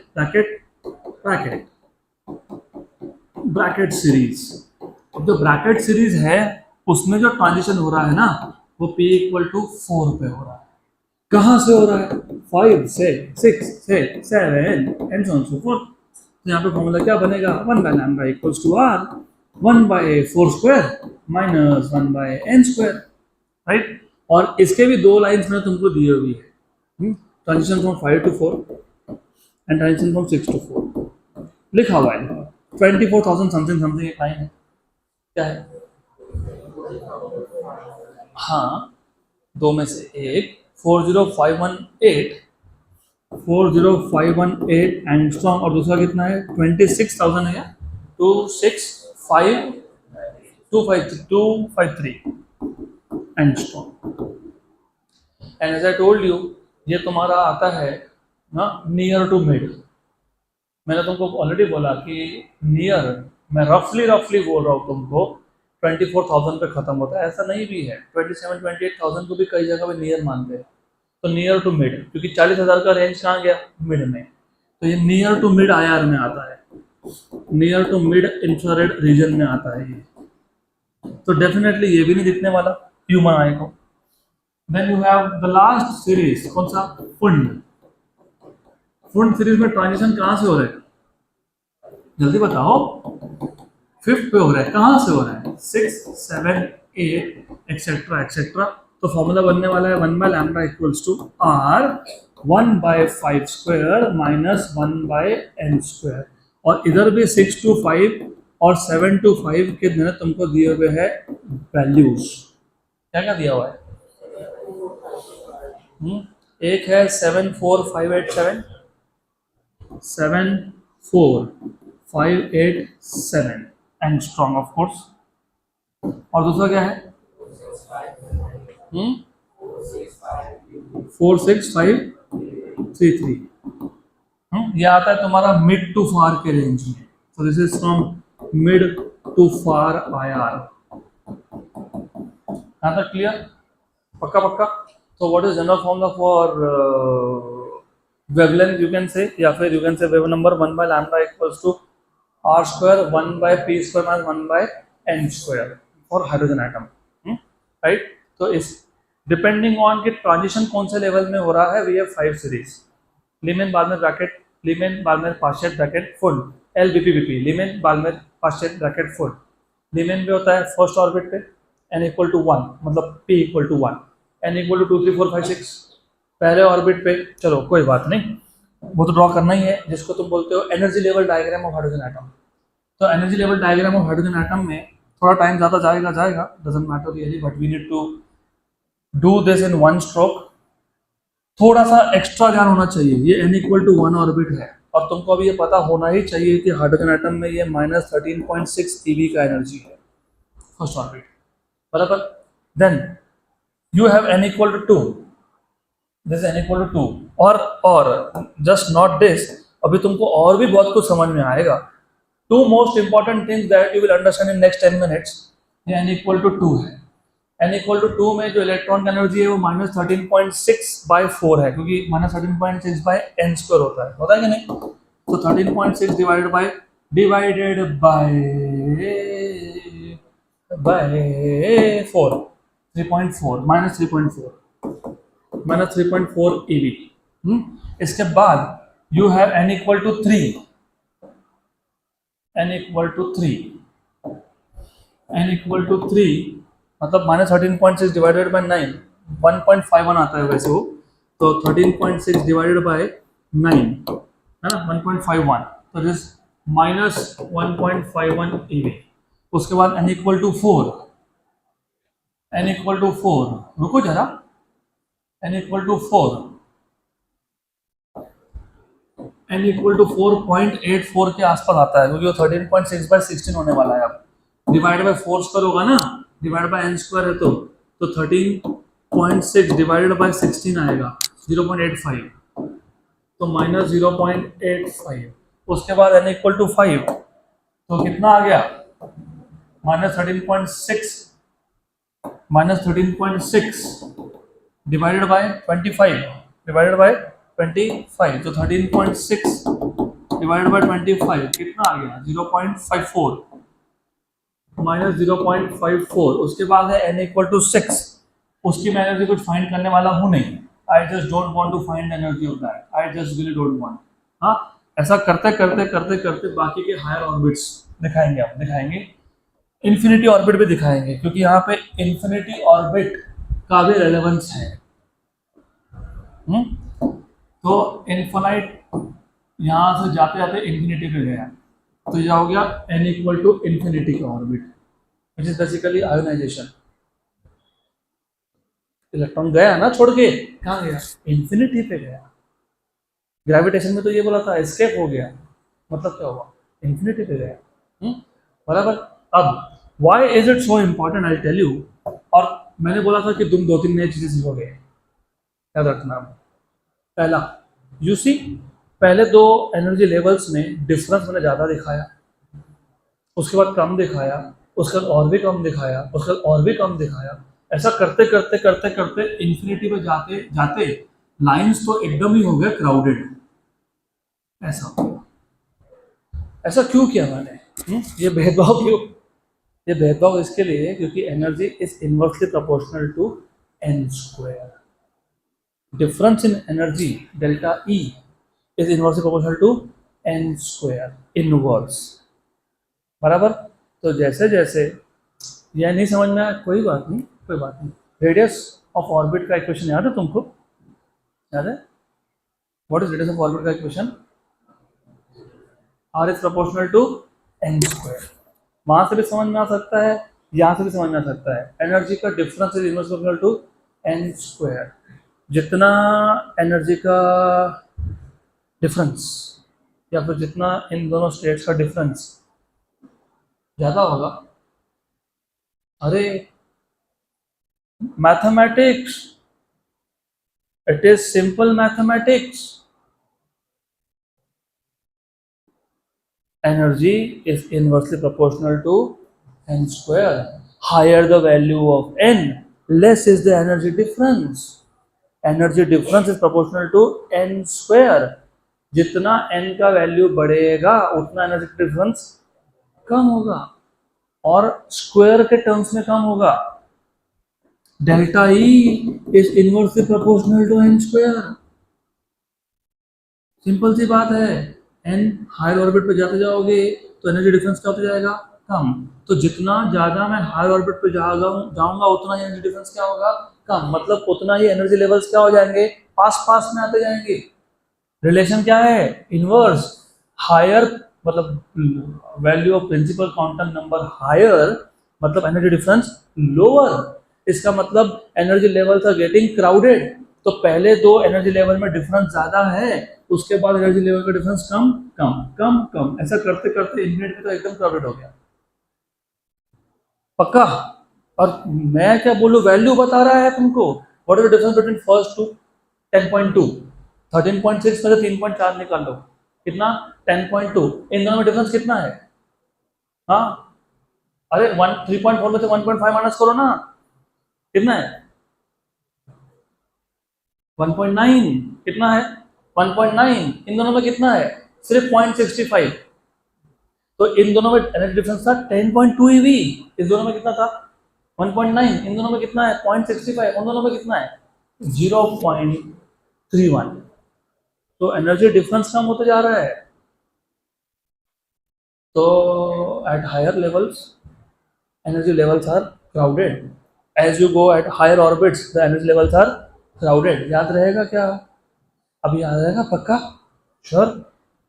Brackett series. अब जो ब्रैकेट सीरीज है उसमें जो ट्रांजिशन हो रहा है ना वो P = 4 पे हो रहा है। कहाँ से हो रहा है? 5 से 6 से 7 and so on so fourth. तो यहाँ पे फॉर्मूला क्या बनेगा? 1/λ = R 1/4² माइनस 1/n²। राइट, और इसके भी 2 लाइन्स में तुमको दी हुई है, transition from 5 to 4 and transition from 6 to 4 लिखा हुआ है। 24,000 समथिंग एक लाइन है, क्या है? हाँ, दो में से एक 40518 एंगस्ट्रॉम, और दूसरा कितना है? 26,000 है, 253 angstrom. And as I told you, ये तुम्हारा आता है ना नियर टू मिड। मैंने तुमको ऑलरेडी बोला कि नियर, मैं रफली बोल रहा हूँ तुमको, 24,000 पे खत्म होता है, ऐसा नहीं भी है। 27-28,000 को भी कई जगह पे नियर मानते हैं। तो नियर टू मिड, क्योंकि 40,000 का रेंज कहाँ गया? मिड में। तो ये नियर टू मिड IR में आता है, near to mid infrared region में आता है ये। तो डेफिनेटली ये भी नहीं दिखने वाला ह्यूमन आई को। Then you have the last series, कौन सा? फुंड सीरीज में ट्रांजिशन कहाँ से हो रहा है? जल्दी बताओ। 5th पे हो रहा है, कहाँ से हो रहा है? 6, 7, 8 एक्सेट्रा। तो फॉर्मूला बनने वाला है 1/λ = R 1/5² माइनस 1/n²। और इधर भी 6 to 5 और 7 to 5 के मैंने तुमको दिए हुए हैं वैल्यूज। क्या क्या दिया हुआ है? एक है 74587 74587 एंगस्ट्रॉम ऑफ कोर्स, और दूसरा क्या है? 46533। ये आता है तुम्हारा मिड टू फार के रेंज में। तो this is from mid to far IR। यहाँ तक क्लियर? पक्का? तो what is general formula for wavelength you can say, या फिर you can say wave number 1/λ = R² 1/p² minus 1/n² for hydrogen atom. Right, तो इस डिपेंडिंग ऑन कि transition कौन से लेवल में हो रहा है, we have 5 series. Lyman Balmer bracket, Lyman Balmer partial bracket full, LBP Lyman Balmer partial bracket full. Lyman पे होता है फर्स्ट ऑर्बिट पे n = 1, मतलब p = 1, n = 2 3 4 5 6। पहले ऑर्बिट पे, चलो कोई बात नहीं, वो तो ड्रॉ करना ही है, जिसको तुम बोलते हो energy level diagram of hydrogen atom. तो energy level diagram of hydrogen atom में थोड़ा टाइम ज़्यादा जाएगा, doesn't matter really, but we need to do this in one stroke. थोड़ा सा एक्स्ट्रा ध्यान होना चाहिए, ये n इक्वल टू 1 ऑर्बिट है और तुमको अभी ये पता होना ही चाहिए कि हाइड्रोजन एटम में ये -13.6 eV का एनर्जी है फर्स्ट ऑर्बिट, बराबर। Then you have n equal to 2, this n equal to 2 और जस्ट नॉट दिस, अभी तुमको और भी बहुत कुछ समझ में आएगा। Two most important things that you will understand in next 10 minutes. ये n इक्वल टू 2 है, n इक्वल टू 2 में जो इलेक्ट्रॉन की एनर्जी है वो -13.6/4 है, क्योंकि -13.6/n² होता है कि नहीं। तो 13.6 डिवाइडेड बाय 4, 3.4 -3.4 eV। इसके बाद you have n equal to 3, n equal to 3 मतलब -13.6 डिवाइडेड बाय 9, 1.51 आता है वैसे वो, तो 13.6 डिवाइडेड बाय 9 है ना, 1.51, तो दिस -1.51 eV। उसके बाद n इक्वल टू 4, रुको जरा, n इक्वल टू 4.84 के आसपास आता है, क्योंकि वो 13.6/16 होने वाला है। अब डिवाइड बाय 4² होगा ना, डिवाइड बाय n² है तो 13.6 डिवाइडेड बाय 16 आएगा 0.85, तो -0.85। उसके बाद n इक्वल टू 5, तो कितना आ गया, -13.6 डिवाइडेड बाय 25, तो 13.6 डिवाइडेड बाय 25 कितना आ गया, 0.54, -0.54। उसके बाद है n इक्वल टू 6, उसकी मैं एनर्जी कुछ फाइंड करने वाला हूँ नहीं, I just don't want to find energy of that, I just really don't want. हाँ, ऐसा करते करते बाकी के हायर ऑर्बिट्स दिखाएंगे इन्फिनिटी ऑर्बिट भी दिखाएंगे, क्योंकि यहाँ पे इन्फिनिटी ऑर्बिट का भी रेलेवेंस है। तो इन्फिनाइट यहाँ से जाते जाते इन्फिनिटी पे गया, तो यह हो गया n इक्वल टू इन्फिनिटी का orbit, which is basically ionization. Electron गया ना छोड़ के, कहाँ गया, इन्फिनिटी पे गया। ग्रेविटेशन में तो ये बोला था एस्केप हो गया, मतलब क्या हुआ, इन्फिनिटी पे गया। बराबर। अब why is it so important, I tell you. और मैंने बोला था कि तुम 2-3 नई चीजें सीखोगे, याद रखना। पहला, यू सी, पहले 2 एनर्जी लेवल्स में डिफरेंस मैंने ज़्यादा दिखाया, उसके बाद कम दिखाया, उसके बाद और भी कम दिखाया, उसके बाद और भी कम दिखाया। ऐसा करते करते इन्फिनिटी पे जाते जाते लाइंस तो एकदम ही हो गए क्राउडेड। ऐसा क्यों किया मैंने, ये भेदभाव क्यों? ये भेदभाव इसके लिए क्योंकि energy is inversely proportional to n²। Difference in energy delta E is inversely proportional to n², inverse, बराबर। तो जैसे जैसे यह नहीं समझ में आया, कोई बात नहीं। रेडियस ऑफ ऑर्बिट का इक्वेशन याद है तुमको? याद है? What is radius of orbit का equation? R is proportional to n²। वहां से भी समझ में आ सकता है, यहाँ से भी समझ में आ सकता है। एनर्जी का difference is inversely proportional to n²। जितना एनर्जी का डिफरेंस या फिर जितना इन दोनों स्टेट्स का डिफरेंस ज़्यादा होगा, अरे mathematics, it is simple mathematics. Energy is inversely proportional to n². Higher the value of n, less is the energy difference. Energy difference is proportional to n². जितना n का वैल्यू बढ़ेगा उतना energy difference कम होगा, और square के terms में कम होगा। Delta E is inversely proportional to n²। Simple सी बात है। n हायर ऑर्बिट पे जाते जाओगे तो एनर्जी डिफरेंस क्या होता जाएगा, कम। तो जितना ज़्यादा मैं हायर ऑर्बिट पे जाऊंगा उतना ही एनर्जी डिफरेंस क्या होगा, कम। मतलब उतना ही एनर्जी लेवल्स क्या हो जाएंगे, पास में आते जाएंगे। रिलेशन क्या है, इनवर्स। हायर मतलब value of principal quantum number higher, मतलब एनर्जी डिफरेंस लोअर। इसका मतलब energy levels are getting crowded. तो पहले दो एनर्जी लेवल में डिफरेंस ज्यादा है, उसके बाद एनर्जी लेवल का डिफरेंस कम कम कम कम, ऐसा करते करते इन्फिनिटी तो एकदम क्राउडेड हो गया। पक्का? और मैं क्या बोलूं, वैल्यू बता रहा है तुमको। What is the difference between first two 10.2? 13.6 में से 3.4 निकाल लो, कितना? 10.2। इन दोनों में डिफरेंस कितना है? हाँ, अरे 3.4 में से 1.5 माइनस करो ना, कितना है? 1.9। कितना है? 1.9। इन दोनों में कितना है? सिर्फ 0.65। तो इन दोनों में एनर्जी डिफरेंस था 10.2 eV। इस दोनों में कितना था? 1.9। इन दोनों में कितना है? 0.65। उन दोनों में कितना है? 0.31। तो एनर्जी डिफरेंस कम होते जा रहा है। तो at higher levels energy levels are crowded. As you go at higher orbits, the energy levels are crowded. याद रहेगा क्या? अभी याद रहेगा पक्का? श्योर?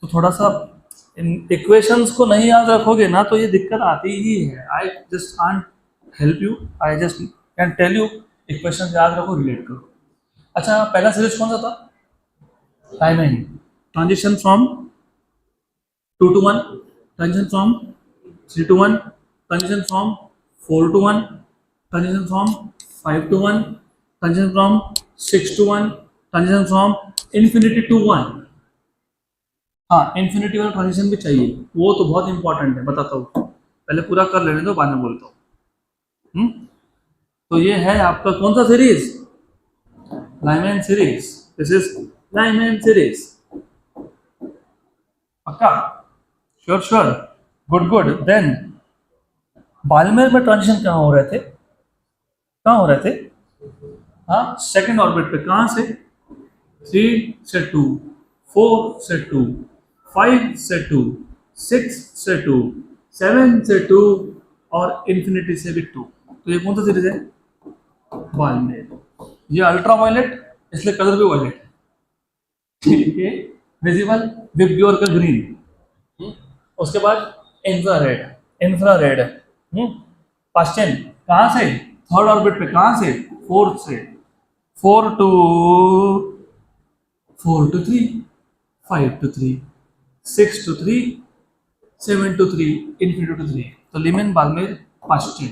तो थोड़ा सा इन इक्वेशंस को नहीं याद रखोगे ना तो ये दिक्कत आती ही है। I just can't help you, I just can tell you, equation याद रखो, रिलेट करो। अच्छा, पहला सीरीज कौन सा था? Timing, transition from 2 to 1, transition from 3 to 1, transition from 4 to 1, transition from 5 to 1, transition from 6 to 1, transition from infinity to 1। हाँ, infinity वाला ट्रांजिशन भी चाहिए, वो तो बहुत इंपॉर्टेंट है, बताता हूँ। पहले पूरा कर लेने दो, बाद में बोलता हूँ। तो ये है आपका कौन सा series? Lyman series. This is Lyman series. पक्का? Sure sure, good good. Then Balmer में ट्रांजिशन कहाँ हो रहे थे? कहाँ हो रहे थे? हाँ, सेकंड ऑर्बिट पे। कहाँ से? 3 से 2, 4 से 2, 5 से 2, 6 से 2, 7 से 2 और इन्फिनिटी से भी 2। तो ये कौन सा सीरीज है? बाल्मेर। ये अल्ट्रा वायलेट, इसलिए कलर भी वायलेट। ठीक है, विजिबल विब्ग्योर का ग्रीन। उसके बाद इंफ्रारेड, इंफ्रारेड। क्वेश्चन कहाँ से? थर्ड ऑर्बिट पे। कहाँ से? 4 से। 4 to 3, 5 to 3, 6 to 3, 7 to 3, infinity to 3। तो लिमेन बाल्मेर क्वेश्चन।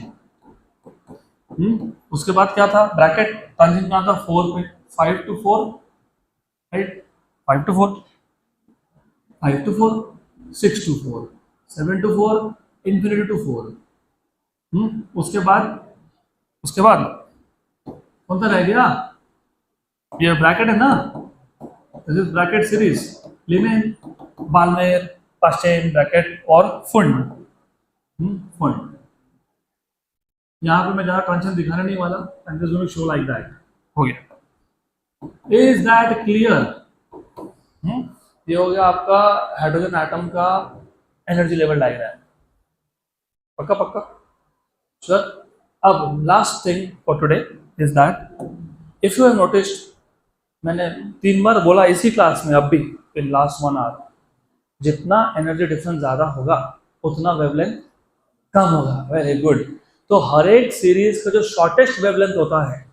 उसके बाद क्या था? ब्रैकेट ट्रांजिशन कहाँ था? 4 पे। 5 to 4, right? 5 to 4, 5 to 4, 6 to 4, 7 to 4, infinity to 4। उसके बाद कौन सा रह गया? ये ब्रैकेट है ना, this is bracket series. Lyman, Balmer, Paschen, bracket और फुंड। फुंड। यहाँ पे मैं ज़्यादा ट्रांजिशन दिखाने नहीं वाला, I am just going to show like that. हो गया। Is that clear? ये हो गया आपका हाइड्रोजन एटम का एनर्जी लेवल डायग्राम। पक्का पक्का? सर, अब last thing for today is that if you have noticed, मैंने 3 बार बोला इसी क्लास में, अब भी इन लास्ट 1 आवर, जितना एनर्जी डिफरेंस ज़्यादा होगा उतना वेवलेंथ कम होगा। Very good. तो हर एक सीरीज का जो शॉर्टेस्ट वेवलेंथ होता है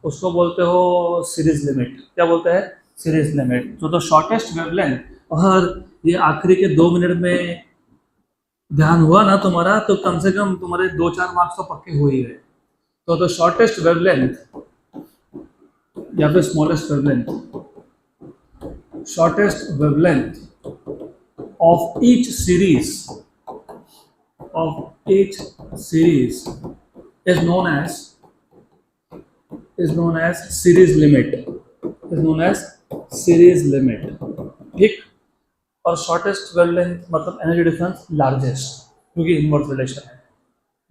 उसको बोलते हो सीरीज लिमिट। क्या बोलते हैं? Series limit. तो शॉर्टेस्ट वेवलेंथ, और ये आखिरी के 2 मिनट में ध्यान हुआ ना तुम्हारा, तो कम से कम तुम्हारे 2-4 मार्क्स तो पक्के हो ही गए। तो शॉर्टेस्ट वेवलेंथ या फिर smallest wavelength, shortest wavelength of each series is known as series limit, ठीक। और शॉर्टेस्ट वेवलेंथ मतलब एनर्जी डिफरेंस लार्जेस्ट, क्योंकि इनवर्स रिलेशन है,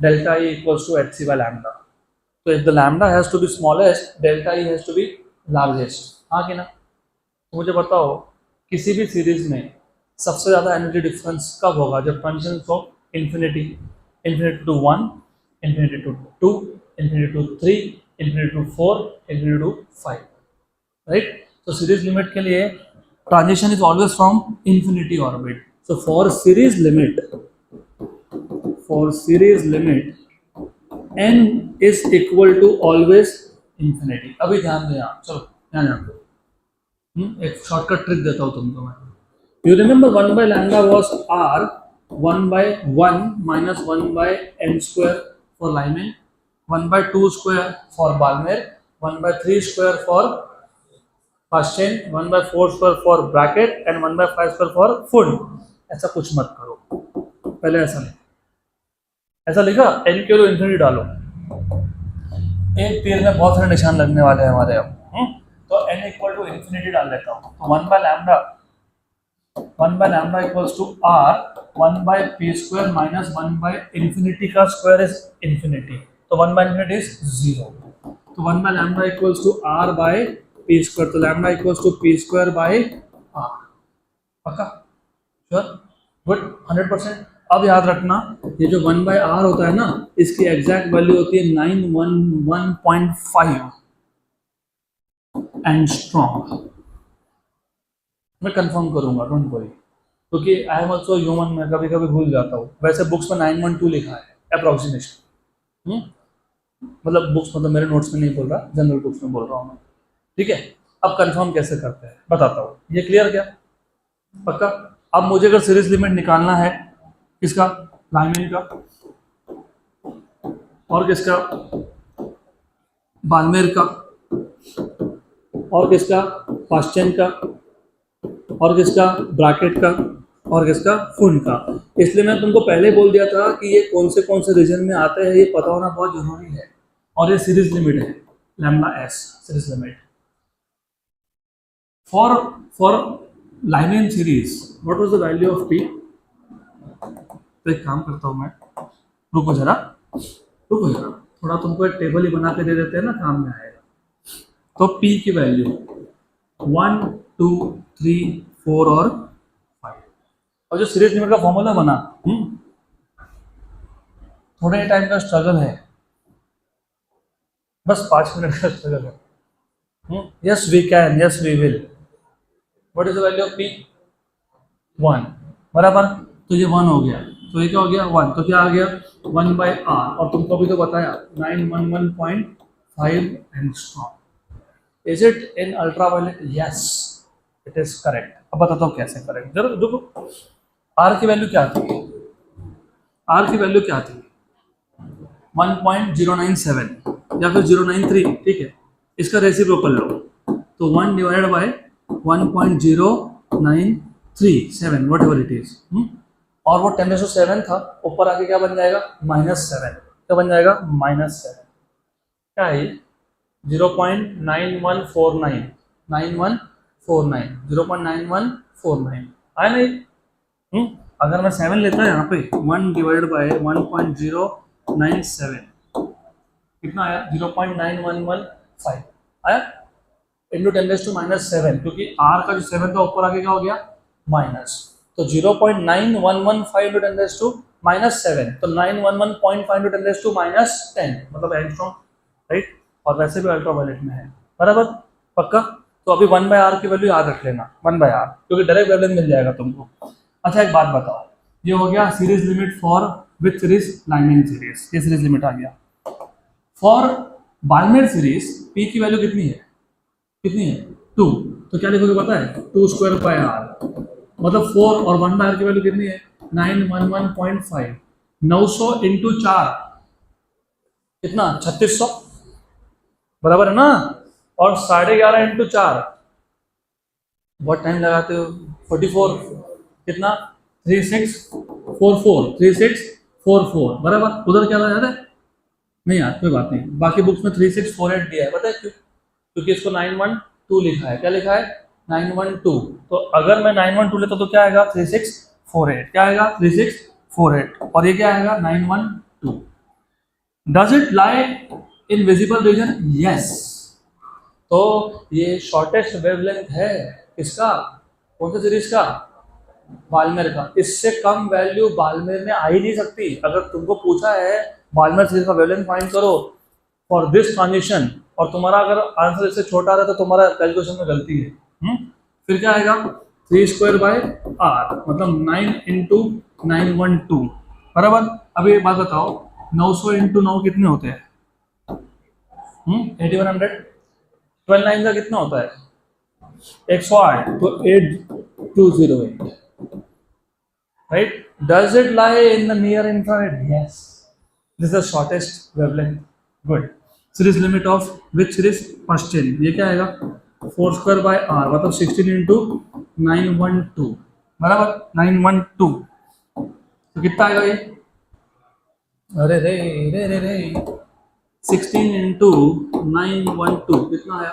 delta E equals to H C by lambda. तो if the lambda has to be smallest, delta E has to be largest. हाँ कि ना? तो मुझे बताओ, किसी भी सीरीज में सबसे ज़्यादा एनर्जी डिफरेंस कब होगा? जब transition from infinity to 1, infinity to 2, infinity to 3, infinity to 4, infinity to 5, right? तो सीरीज लिमिट के लिए transition is always from infinity orbit. So for series limit, n is equal to always infinity. अभी ध्यान दें आप, चलो ध्यान रखो, एक शॉर्टकट ट्रिक देता हूँ तुमको मैं. You remember 1 by lambda was r 1 by 1 minus 1 by n square for Lyman, 1 by 2 square for Balmer, 1 by 3 square for Paschen, 1 by 4 square for Bracket and 1 by 5 square for Fund. ऐसा कुछ मत करो, पहले ऐसा लिखा n के लिए infinity डालो. एक तीर में बहुत सारे निशान लगने वाले हैं हमारे अब. तो n इक्वल टू इन्फिनिटी डाल लेता हूँ. तो 1 by lambda equals to r 1 by p square minus 1 by infinity का स्क्वायर इज इन्फिनिटी. तो 1 by infinity इज 0. तो 1 by lambda equals to r by p square. तो lambda equals to p square by r. पक्का? Sure? Good. 100%. अब याद रखना, ये जो 1 by r होता है ना, इसकी एग्जैक्ट वैल्यू होती है 911.5 एंगस्ट्रॉम. मैं कंफर्म करूंगा, डोंट वरी, क्योंकि आई एम ऑल्सो ह्यूमन, मैं कभी कभी भूल जाता हूँ. वैसे बुक्स में 912 लिखा है अप्रोक्सीमेशन. मतलब बुक्स, मतलब मेरे नोट्स में नहीं बोल रहा, जनरल बुक्स में बोल रहा हूँ मैं. ठीक है. अब कंफर्म कैसे करते हैं बताता हूँ. ये क्लियर क्या? पक्का? अब मुझे अगर सीरीज लिमिट निकालना है, किसका? लाइमैन का. और किसका? बाल्मेर का. और किसका? पास्चन का. और किसका? ब्रैकेट का. और किसका? फुंड का. इसलिए मैं तुमको पहले बोल दिया था कि ये कौन से रीजन में आते हैं, ये पता होना बहुत जरूरी है. और ये सीरीज लिमिट है, lambda S series limit. For Lyman series what was the value of P? तो एक काम करता हूँ मैं, रुको जरा, थोड़ा तुमको एक टेबल ही बना के दे देते हैं ना, काम में आएगा. तो p की वैल्यू 1 2 3 4 और 5. और जो सीरीज लिमिट का फॉर्मूला बना, थोड़े टाइम का स्ट्रगल है, बस 5 मिनट का स्ट्रगल है. Yes we can, yes we will. What is the value of p? 1. बराबर. तो ये 1 हो गया, तो ये क्या हो गया? 1. तो क्या आ गया? 1 by r. और तुमको अभी तो बताया 911.5 angstrom. Is it in ultraviolet? Yes, it is correct. अब बताता हूँ कैसे करेक्ट. जरा देखो, r की वैल्यू क्या थी? r की वैल्यू क्या थी? 1.097 या फिर 093. ठीक है. इसका रेसिप्रोकल लो, तो 1 divided by 1.0937 what ever it is. और वो 10⁻7 था, ऊपर आके क्या बन जाएगा? -7. क्या बन जाएगा? -7. क्या है ये? 0.9149 0.9149 आया नहीं? अगर मैं 7 लेता है यहाँ पे, 1 डिवाइडेड बाय 1.097 कितना आया? 0.9115 आया, इंटू 10⁻⁻7, क्योंकि r का जो 7 था ऊपर आके क्या हो गया? माइनस. तो 0.9115 इंटू 10⁻⁻7, तो 911.5 इंटू 10⁻⁻10, मतलब एंगस्ट्रॉम, राइट. और वैसे भी अल्ट्रावायलेट में है. बराबर? पक्का? तो अभी 1 by r की वैल्यू याद रख लेना, 1 by r, क्योंकि डायरेक्ट वैल्यू मिल जाएगा तुमको. अच्छा एक बात बताओ, ये हो गया series limit for with series Lyman series. ये सीरीज लिमिट आ गया. फॉर बाल्मेर सीरीज p की वैल्यू कितनी है? 2. तो क्या लिखोगे पता है? 2 स्क्वायर बाय r, मतलब 4. और 1 by r की वैल्यू कितनी है? 911.5. 900 इंटू 4 कितना? 3600. बराबर है ना? और 11.5 इंटू 4 बहुत टाइम लगाते हो. 44 कितना? 3644. बराबर. उधर क्या था याद है? नहीं यार, कोई बात नहीं. बाकी बुक्स में 3648 दिया है. पता है क्यों? क्योंकि इसको 912 लिखा है. क्या लिखा है? 912. तो अगर मैं 912 लेता तो क्या आएगा? 3648. क्या आएगा? 3648. और ये क्या आएगा? 912. Does it lie in visible region? Yes. तो ये शॉर्टेस्ट वेवलेंथ है किसका? कौन सा सीरीज का? बाल्मेर का. इससे कम वैल्यू बाल्मेर में आ ही नहीं सकती. अगर तुमको पूछा है बाल्मेर सीरीज का वेवलेंथ फाइंड करो फॉर दिस ट्रांजिशन, और तुम्हारा अगर आंसर इससे छोटा रहा तो तुम्हारा कैलकुलेशन में गलती है. फिर क्या आएगा? 3 स्क्वायर बाय r, मतलब 9 इंटू 912. बराबर. अभी एक बात बताओ, 900 इंटू 9 कितने होते हैं? 8100। 12 9 का कितना होता है? 108, तो 8208, right? Does it lie in the near infrared? Yes. This is the shortest wavelength. Good. Series limit of which series? First chain. ये क्या आएगा? 4 square by r, मतलब 16 into 912, बराबर 912, तो कितना आएगा ये? अरे रे रे रे रे 16 into 912 कितना आया?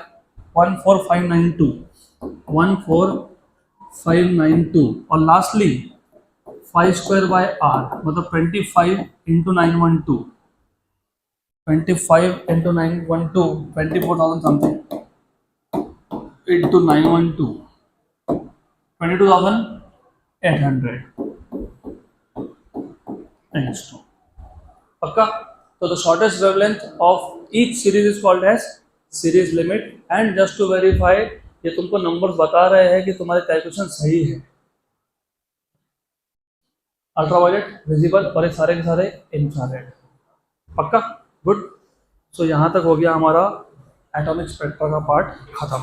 14592, 14592, और लास्टली 5 स्क्वायर बाय आर, मतलब 25 into 912, 25 into 912, 24,000 something into 912, 22,800 angstrom. पक्का? तो the shortest wavelength of each series is called as series limit. And just to verify, ये तुमको नंबर्स बता रहे हैं कि तुम्हारे कैलकुलेशन सही है। अल्ट्रावायलेट, विजिबल और ये सारे के सारे इंफ्रारेड। पक्का? गुड। सो यहाँ तक हो गया हमारा एटॉमिक स्पेक्ट्रा का पार्ट खत्म।